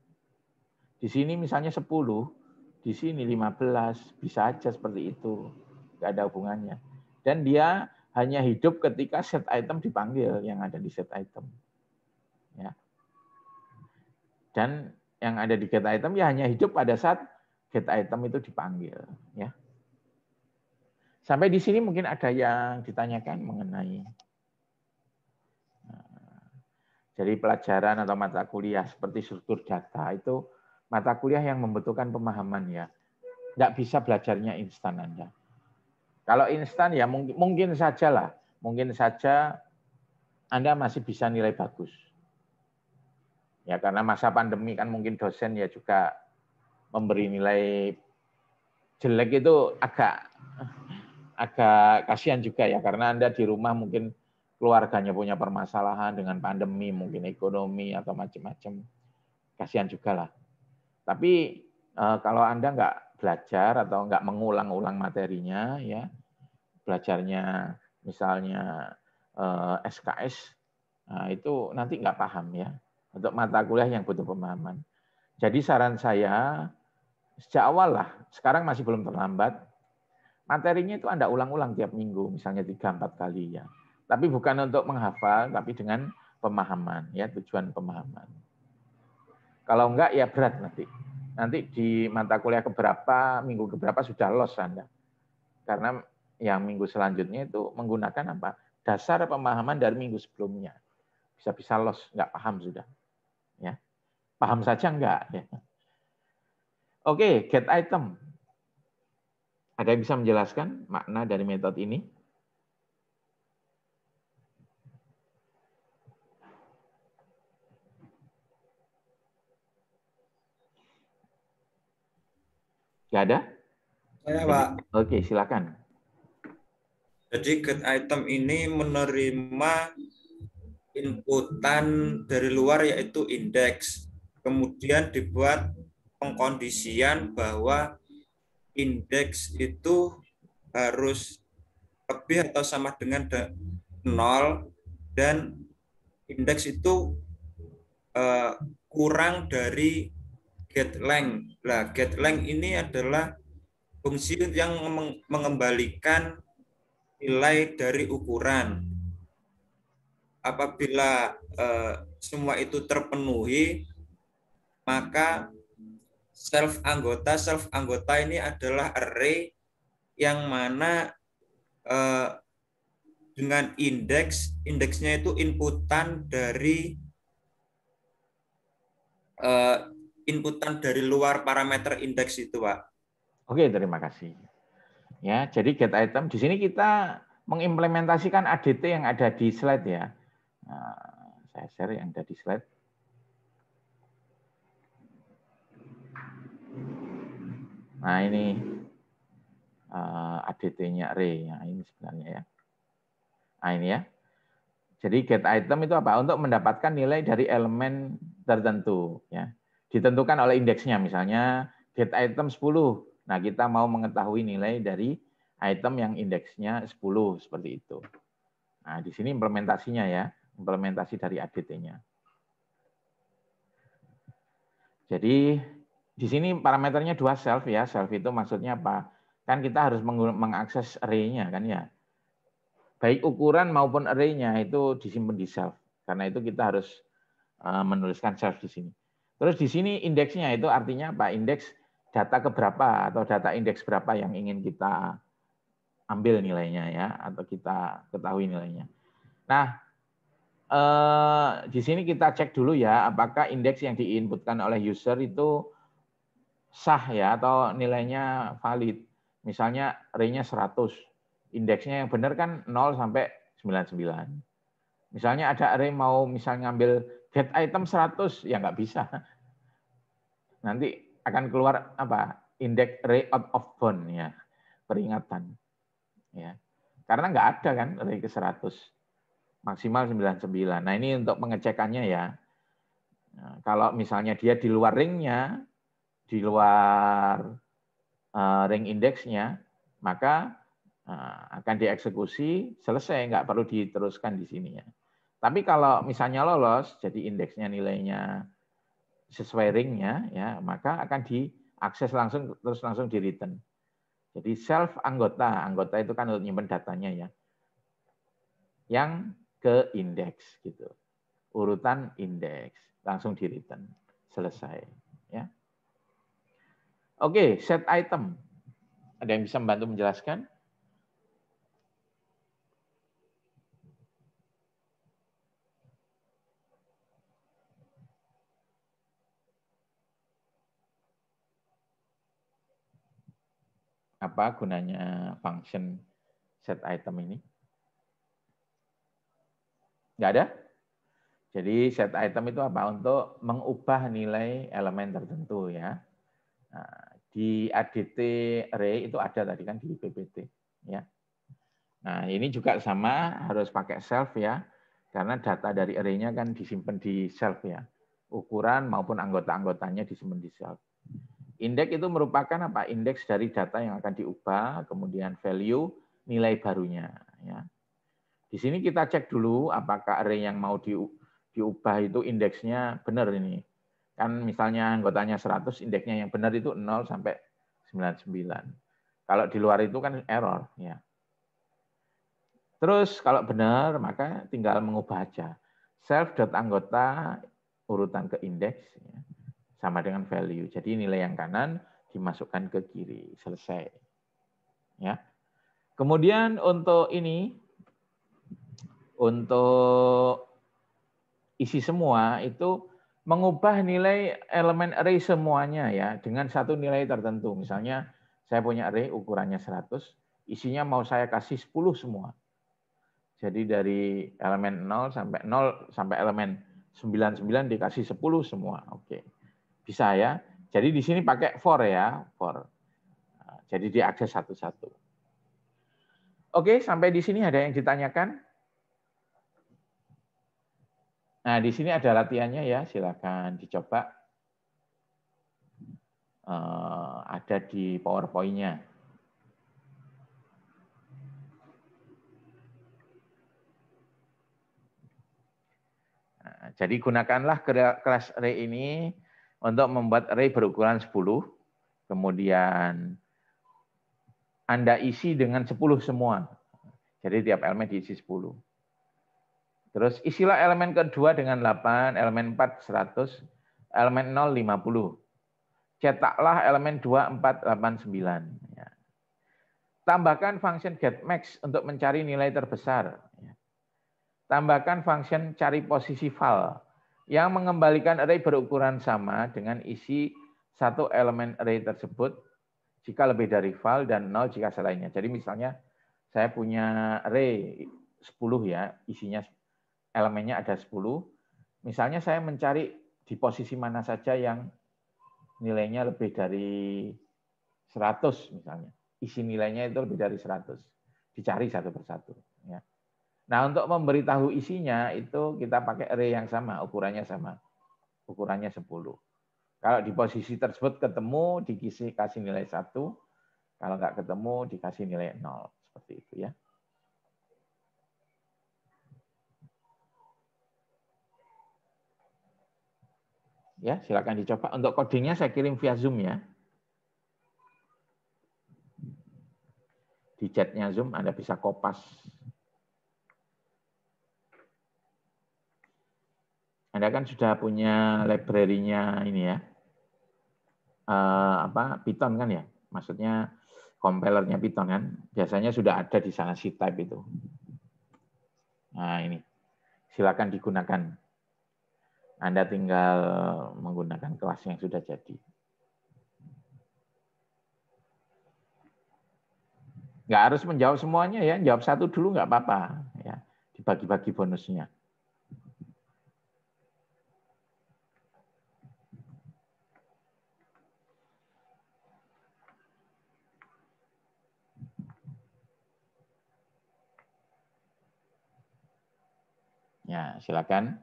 Di sini misalnya 10, di sini 15, bisa aja seperti itu. Enggak ada hubungannya. Dan dia hanya hidup ketika set item dipanggil yang ada di set item. Ya. Dan yang ada di get item ya hanya hidup pada saat get item itu dipanggil. Ya. Sampai di sini mungkin ada yang ditanyakan mengenai jadi pelajaran atau mata kuliah seperti struktur data itu mata kuliah yang membutuhkan pemahaman ya. Nggak bisa belajarnya instan Anda. Kalau instan ya mungkin saja lah. Mungkin saja Anda masih bisa nilai bagus. Ya karena masa pandemi kan mungkin dosen ya juga memberi nilai jelek itu agak kasihan juga ya. Karena Anda di rumah mungkin keluarganya punya permasalahan dengan pandemi, mungkin ekonomi atau macam-macam. Kasihan juga lah. Tapi kalau Anda nggak belajar atau nggak mengulang-ulang materinya, ya belajarnya misalnya SKS, nah itu nanti nggak paham ya. Untuk mata kuliah yang butuh pemahaman. Jadi saran saya sejak awal lah, sekarang masih belum terlambat. Materinya itu Anda ulang-ulang tiap minggu, misalnya 3-4 kali ya. Tapi bukan untuk menghafal, tapi dengan pemahaman, ya tujuan pemahaman. Kalau enggak ya berat nanti. Nanti di mata kuliah keberapa, minggu keberapa sudah lost Anda. Karena yang minggu selanjutnya itu menggunakan apa? Dasar pemahaman dari minggu sebelumnya. Bisa-bisa lost, enggak paham sudah. Ya. Paham saja enggak? Ya. Oke, get item. Ada yang bisa menjelaskan makna dari metode ini? Enggak ada? Saya, Pak. Oke, silakan. Jadi get item ini menerima inputan dari luar yaitu indeks. Kemudian dibuat pengkondisian bahwa indeks itu harus lebih atau sama dengan 0 dan indeks itu kurang dari getLength. Nah, getLength ini adalah fungsi yang mengembalikan nilai dari ukuran. Apabila semua itu terpenuhi, maka self anggota ini adalah array yang mana dengan indeksnya itu inputan dari luar parameter indeks itu, Pak. Oke, terima kasih. Ya, jadi get item di sini kita mengimplementasikan ADT yang ada di slide ya. Nah, saya share yang ada di slide. Nah, ini ADT-nya array. Nah, ini sebenarnya ya. Nah, ini ya. Jadi get item itu apa? Untuk mendapatkan nilai dari elemen tertentu ya. Ditentukan oleh indeksnya, misalnya get item 10. Nah, kita mau mengetahui nilai dari item yang indeksnya 10 seperti itu. Nah, di sini implementasinya ya, implementasi dari ADT-nya. Jadi di sini parameternya 2 self ya. Self itu maksudnya apa? Kan kita harus mengakses array-nya kan ya. Baik ukuran maupun array-nya itu disimpan di self. Karena itu kita harus menuliskan self di sini. Terus di sini indeksnya itu artinya apa? Indeks data keberapa atau data indeks berapa yang ingin kita ambil nilainya ya, atau kita ketahui nilainya. Nah, di sini kita cek dulu ya, apakah indeks yang diinputkan oleh user itu sah ya, atau nilainya valid. Misalnya array-nya 100, indeksnya yang benar kan 0 sampai 99. Misalnya ada array mau misalnya ngambil get item 100, ya nggak bisa. Nanti akan keluar apa? Indeks array out of bound ya, peringatan. Ya. Karena nggak ada kan array ke 100. Maksimal 99. Nah, ini untuk pengecekannya ya. Nah, kalau misalnya dia di luar ringnya, di luar ring indeksnya, maka akan dieksekusi, selesai, nggak perlu diteruskan di sini ya. Tapi kalau misalnya lolos, jadi indeksnya nilainya sesuai ringnya, ya, maka akan diakses langsung, terus langsung di return. Jadi self anggota itu kan untuk nyimpen datanya ya, yang ke indeks gitu, urutan indeks, langsung di return, selesai. Ya. Oke, set item. Ada yang bisa membantu menjelaskan? Apa gunanya function set item ini? Nggak ada? Jadi set item itu apa? Untuk mengubah nilai elemen tertentu ya. Nah, di ADT array itu ada tadi kan di PPT ya. Nah, ini juga sama, harus pakai self ya. Karena data dari array-nya kan disimpan di self ya. Ukuran maupun anggota-anggotanya disimpan di self. Indeks itu merupakan apa? Indeks dari data yang akan diubah, kemudian value nilai barunya. Ya. Di sini kita cek dulu apakah array yang mau diubah itu indeksnya benar ini. Kan misalnya anggotanya 100, indeksnya yang benar itu 0 sampai 99. Kalau di luar itu kan error. Ya. Terus kalau benar, maka tinggal mengubah aja. Self.anggota urutan ke indeks. Ya, sama dengan value. Jadi nilai yang kanan dimasukkan ke kiri. Selesai. Ya. Kemudian untuk ini, untuk isi semua itu mengubah nilai elemen array semuanya ya dengan satu nilai tertentu. Misalnya saya punya array ukurannya 100, isinya mau saya kasih 10 semua. Jadi dari elemen 0 sampai elemen 99 dikasih 10 semua. Oke. Bisa ya. Jadi di sini pakai for ya, for. Jadi diakses satu-satu. Oke, sampai di sini ada yang ditanyakan? Nah, di sini ada latihannya ya, silakan dicoba. Ada di PowerPoint-nya. Nah, jadi gunakanlah kelas array ini untuk membuat array berukuran 10, kemudian Anda isi dengan 10 semua. Jadi tiap elemen diisi 10. Terus isilah elemen kedua dengan 8, elemen 4 100, elemen 0 50. Cetaklah elemen 2, 4, 8, 9. Ya. Tambahkan function getMax untuk mencari nilai terbesar. Tambahkan function cari posisi val yang mengembalikan array berukuran sama dengan isi satu elemen array tersebut jika lebih dari val dan 0 jika selainnya. Jadi misalnya saya punya array 10 ya, isinya elemennya ada 10. Misalnya saya mencari di posisi mana saja yang nilainya lebih dari 100 misalnya. Isi nilainya itu lebih dari 100. Dicari satu persatu. Ya. Nah, untuk memberitahu isinya itu kita pakai array yang sama, ukurannya sama. Ukurannya 10. Kalau di posisi tersebut ketemu, dikasih nilai 1. Kalau nggak ketemu, dikasih nilai 0. Seperti itu ya. Ya, silakan dicoba. Untuk codingnya saya kirim via Zoom ya. Di chatnya Zoom Anda bisa kopas. Anda kan sudah punya library-nya ini ya. Python kan ya? Maksudnya compilernya Python kan? Biasanya sudah ada di sana C-type itu. Nah, ini. Silakan digunakan. Anda tinggal menggunakan kelas yang sudah jadi. Nggak harus menjawab semuanya ya, jawab satu dulu nggak apa-apa. Ya, dibagi-bagi bonusnya. Ya, silakan.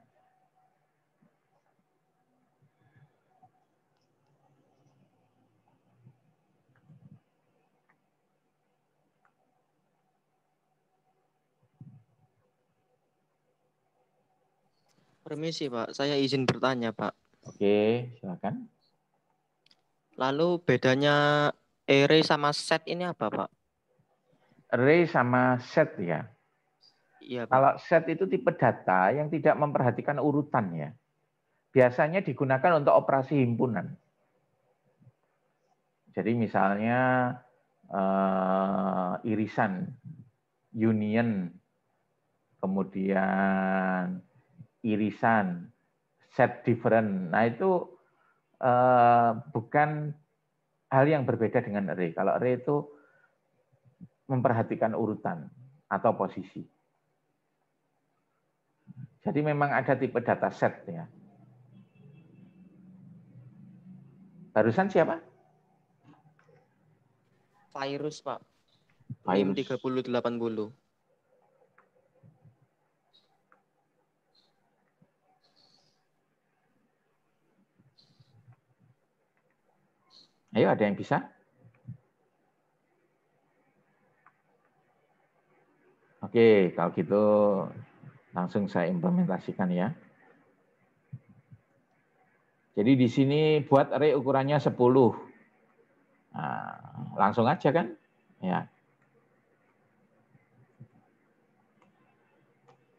Permisi, Pak. Saya izin bertanya, Pak. Oke, silakan. Lalu bedanya array sama set ini apa, Pak? Array sama set ya. Iya, Pak. Kalau set itu tipe data yang tidak memperhatikan urutan ya. Biasanya digunakan untuk operasi himpunan. Jadi misalnya irisan, union, kemudian irisan, set different. Nah itu bukan hal yang berbeda dengan array. Kalau array itu memperhatikan urutan atau posisi. Jadi memang ada tipe data set ya. Barusan siapa? Virus, Pak. Virus. NIM 3080. Ayo, ada yang bisa? Oke, kalau gitu langsung saya implementasikan ya. Jadi di sini buat array ukurannya 10. Nah, langsung aja kan? Ya.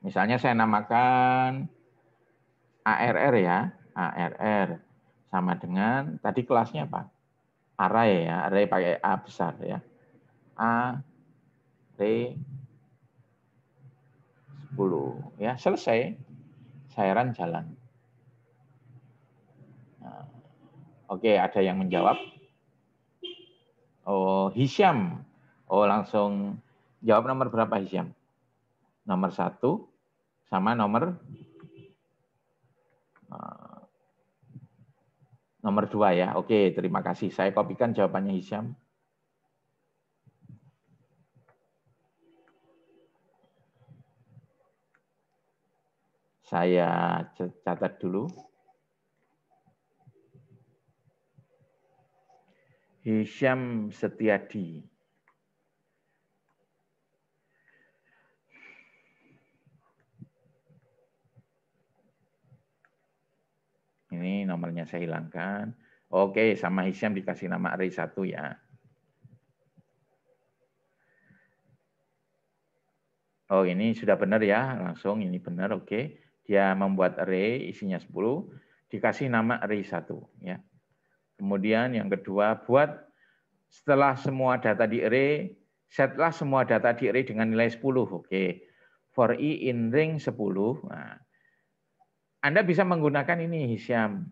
Misalnya saya namakan ARR ya. ARR sama dengan tadi kelasnya apa? Array ya. Array pakai A besar ya. Array 10 ya, selesai. Saya run jalan. Nah, oke, ada yang menjawab. Oh, Hisyam. Oh, langsung jawab nomor berapa Hisyam? Nomor 1 sama nomor 2 ya. Oke, terima kasih. Saya kopikan jawabannya Hisyam. Saya catat dulu. Hisyam Setiadi. Ini nomornya saya hilangkan. Oke, sama Hisyam dikasih nama array 1 ya. Oh, ini sudah benar ya. Langsung ini benar, oke. Dia membuat array isinya 10, dikasih nama array 1 ya. Kemudian yang kedua, buat setelah semua data di array, Setlah semua data di array dengan nilai 10. Oke. For i in ring 10. Nah, Anda bisa menggunakan ini Hisyam.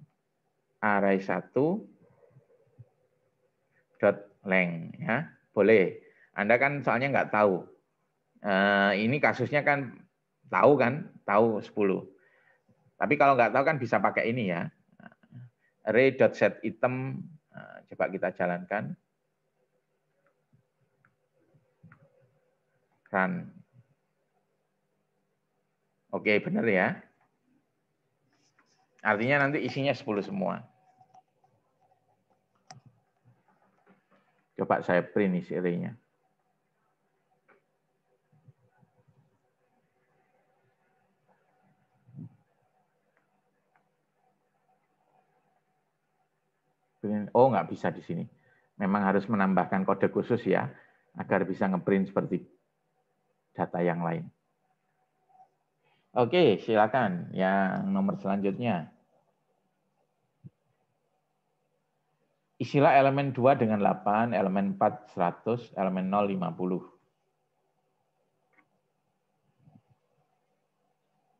Array 1 dot length ya. Boleh. Anda kan soalnya nggak tahu. Ini kasusnya kan tahu kan? Tahu 10. Tapi kalau nggak tahu kan bisa pakai ini ya. Array.setItem. Coba kita jalankan. Run. Oke, benar ya. Artinya nanti isinya 10 semua. Coba saya print isi array-nya. Oh, nggak bisa di sini. Memang harus menambahkan kode khusus ya, agar bisa ngeprint seperti data yang lain. Oke, silakan yang nomor selanjutnya. Isilah elemen 2 dengan 8, elemen 4 100, elemen 0 50.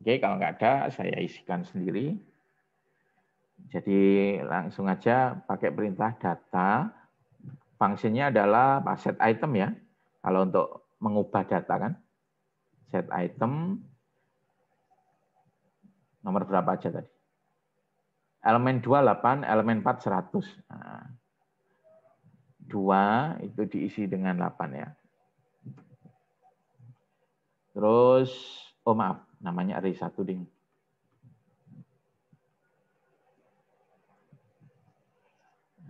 Oke, kalau nggak ada, saya isikan sendiri. Jadi langsung aja pakai perintah data. Fungsinya adalah set item ya. Kalau untuk mengubah data kan. Set item. Nomor berapa aja tadi? Elemen 2 8, elemen 4 100. Nah, 2 itu diisi dengan 8 ya. Terus, oh maaf, namanya array 1 ding.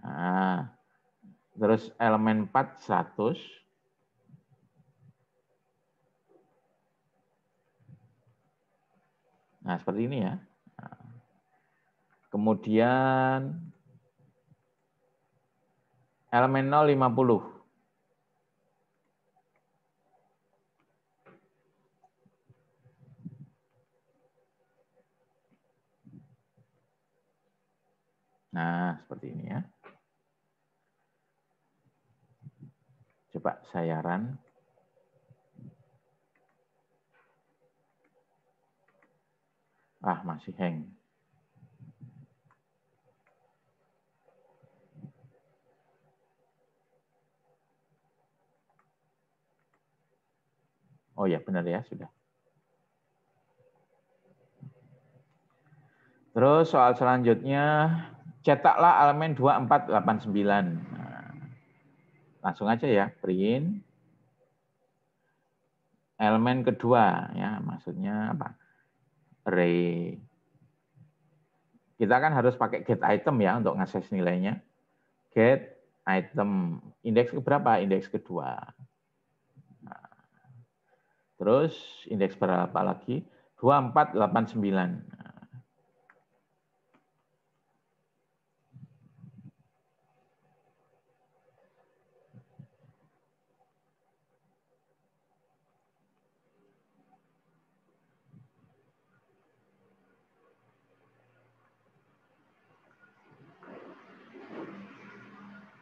Nah, terus elemen 4 100. Nah, seperti ini ya. Nah, kemudian elemen 0 50. Nah, seperti ini ya. Coba saya run. Ah, masih hang. Oh ya, benar ya, sudah. Terus soal selanjutnya, cetaklah elemen 2489. Nah, langsung aja ya, print. Elemen kedua, ya maksudnya apa? Array. Kita kan harus pakai get item ya untuk ngakses nilainya. Get item. Indeks keberapa? Indeks kedua. Nah, terus indeks berapa lagi? 2489.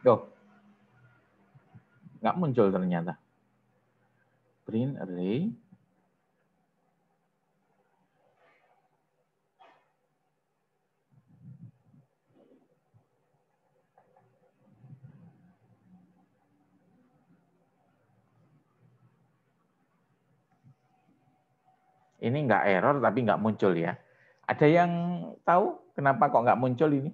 Oh, nggak muncul ternyata. Print array. Ini nggak error tapi nggak muncul ya. Ada yang tahu kenapa kok nggak muncul ini?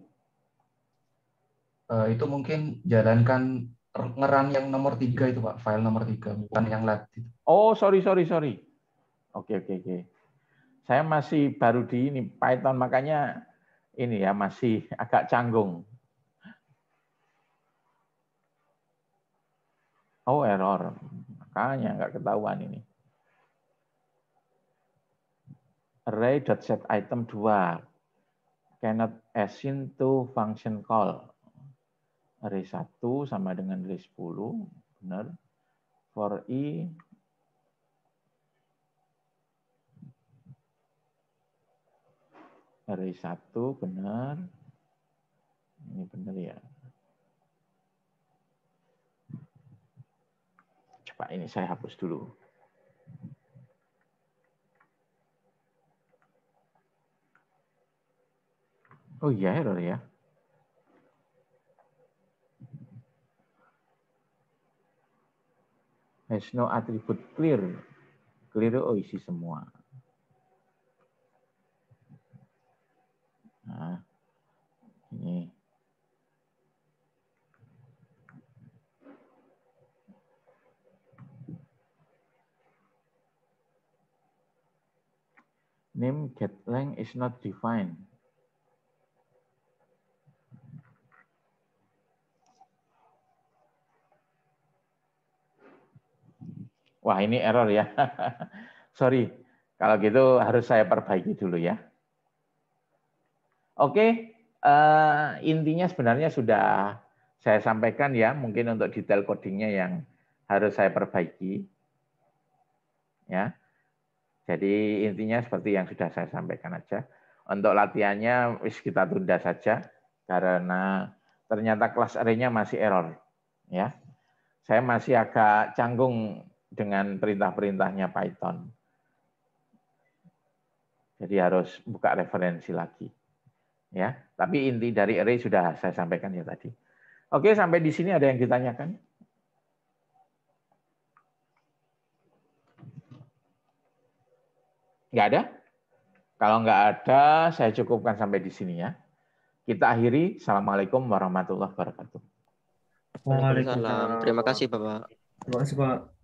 Itu mungkin jalankan ngeran yang nomor 3 itu Pak, file nomor 3, bukan yang lab. Oh, sorry. Oke. Saya masih baru di ini Python, makanya ini ya masih agak canggung. Oh, error. Makanya nggak ketahuan ini. Array.setItem 2 cannot assign to function call. Array 1 sama dengan array 10, benar. For i array 1 benar. Ini benar ya. Coba Coba ini saya hapus dulu. Oh iya, error ya. Has no attribute clear. Clear oh isi semua. Nah, ini. Name getLength is not defined. Wah, ini error ya. Sorry, kalau gitu harus saya perbaiki dulu ya. Oke, intinya sebenarnya sudah saya sampaikan ya, mungkin untuk detail codingnya yang harus saya perbaiki. Ya, jadi intinya seperti yang sudah saya sampaikan aja. Untuk latihannya kita tunda saja karena ternyata kelas array-nya masih error. Ya, saya masih agak canggung dengan perintah-perintahnya Python. Jadi harus buka referensi lagi. Ya, tapi inti dari array sudah saya sampaikan ya tadi. Oke, sampai di sini ada yang ditanyakan? Nggak ada? Kalau nggak ada, saya cukupkan sampai di sini ya. Kita akhiri. Assalamualaikum warahmatullahi wabarakatuh. Waalaikumsalam. Terima kasih, Bapak. Terima kasih, Pak.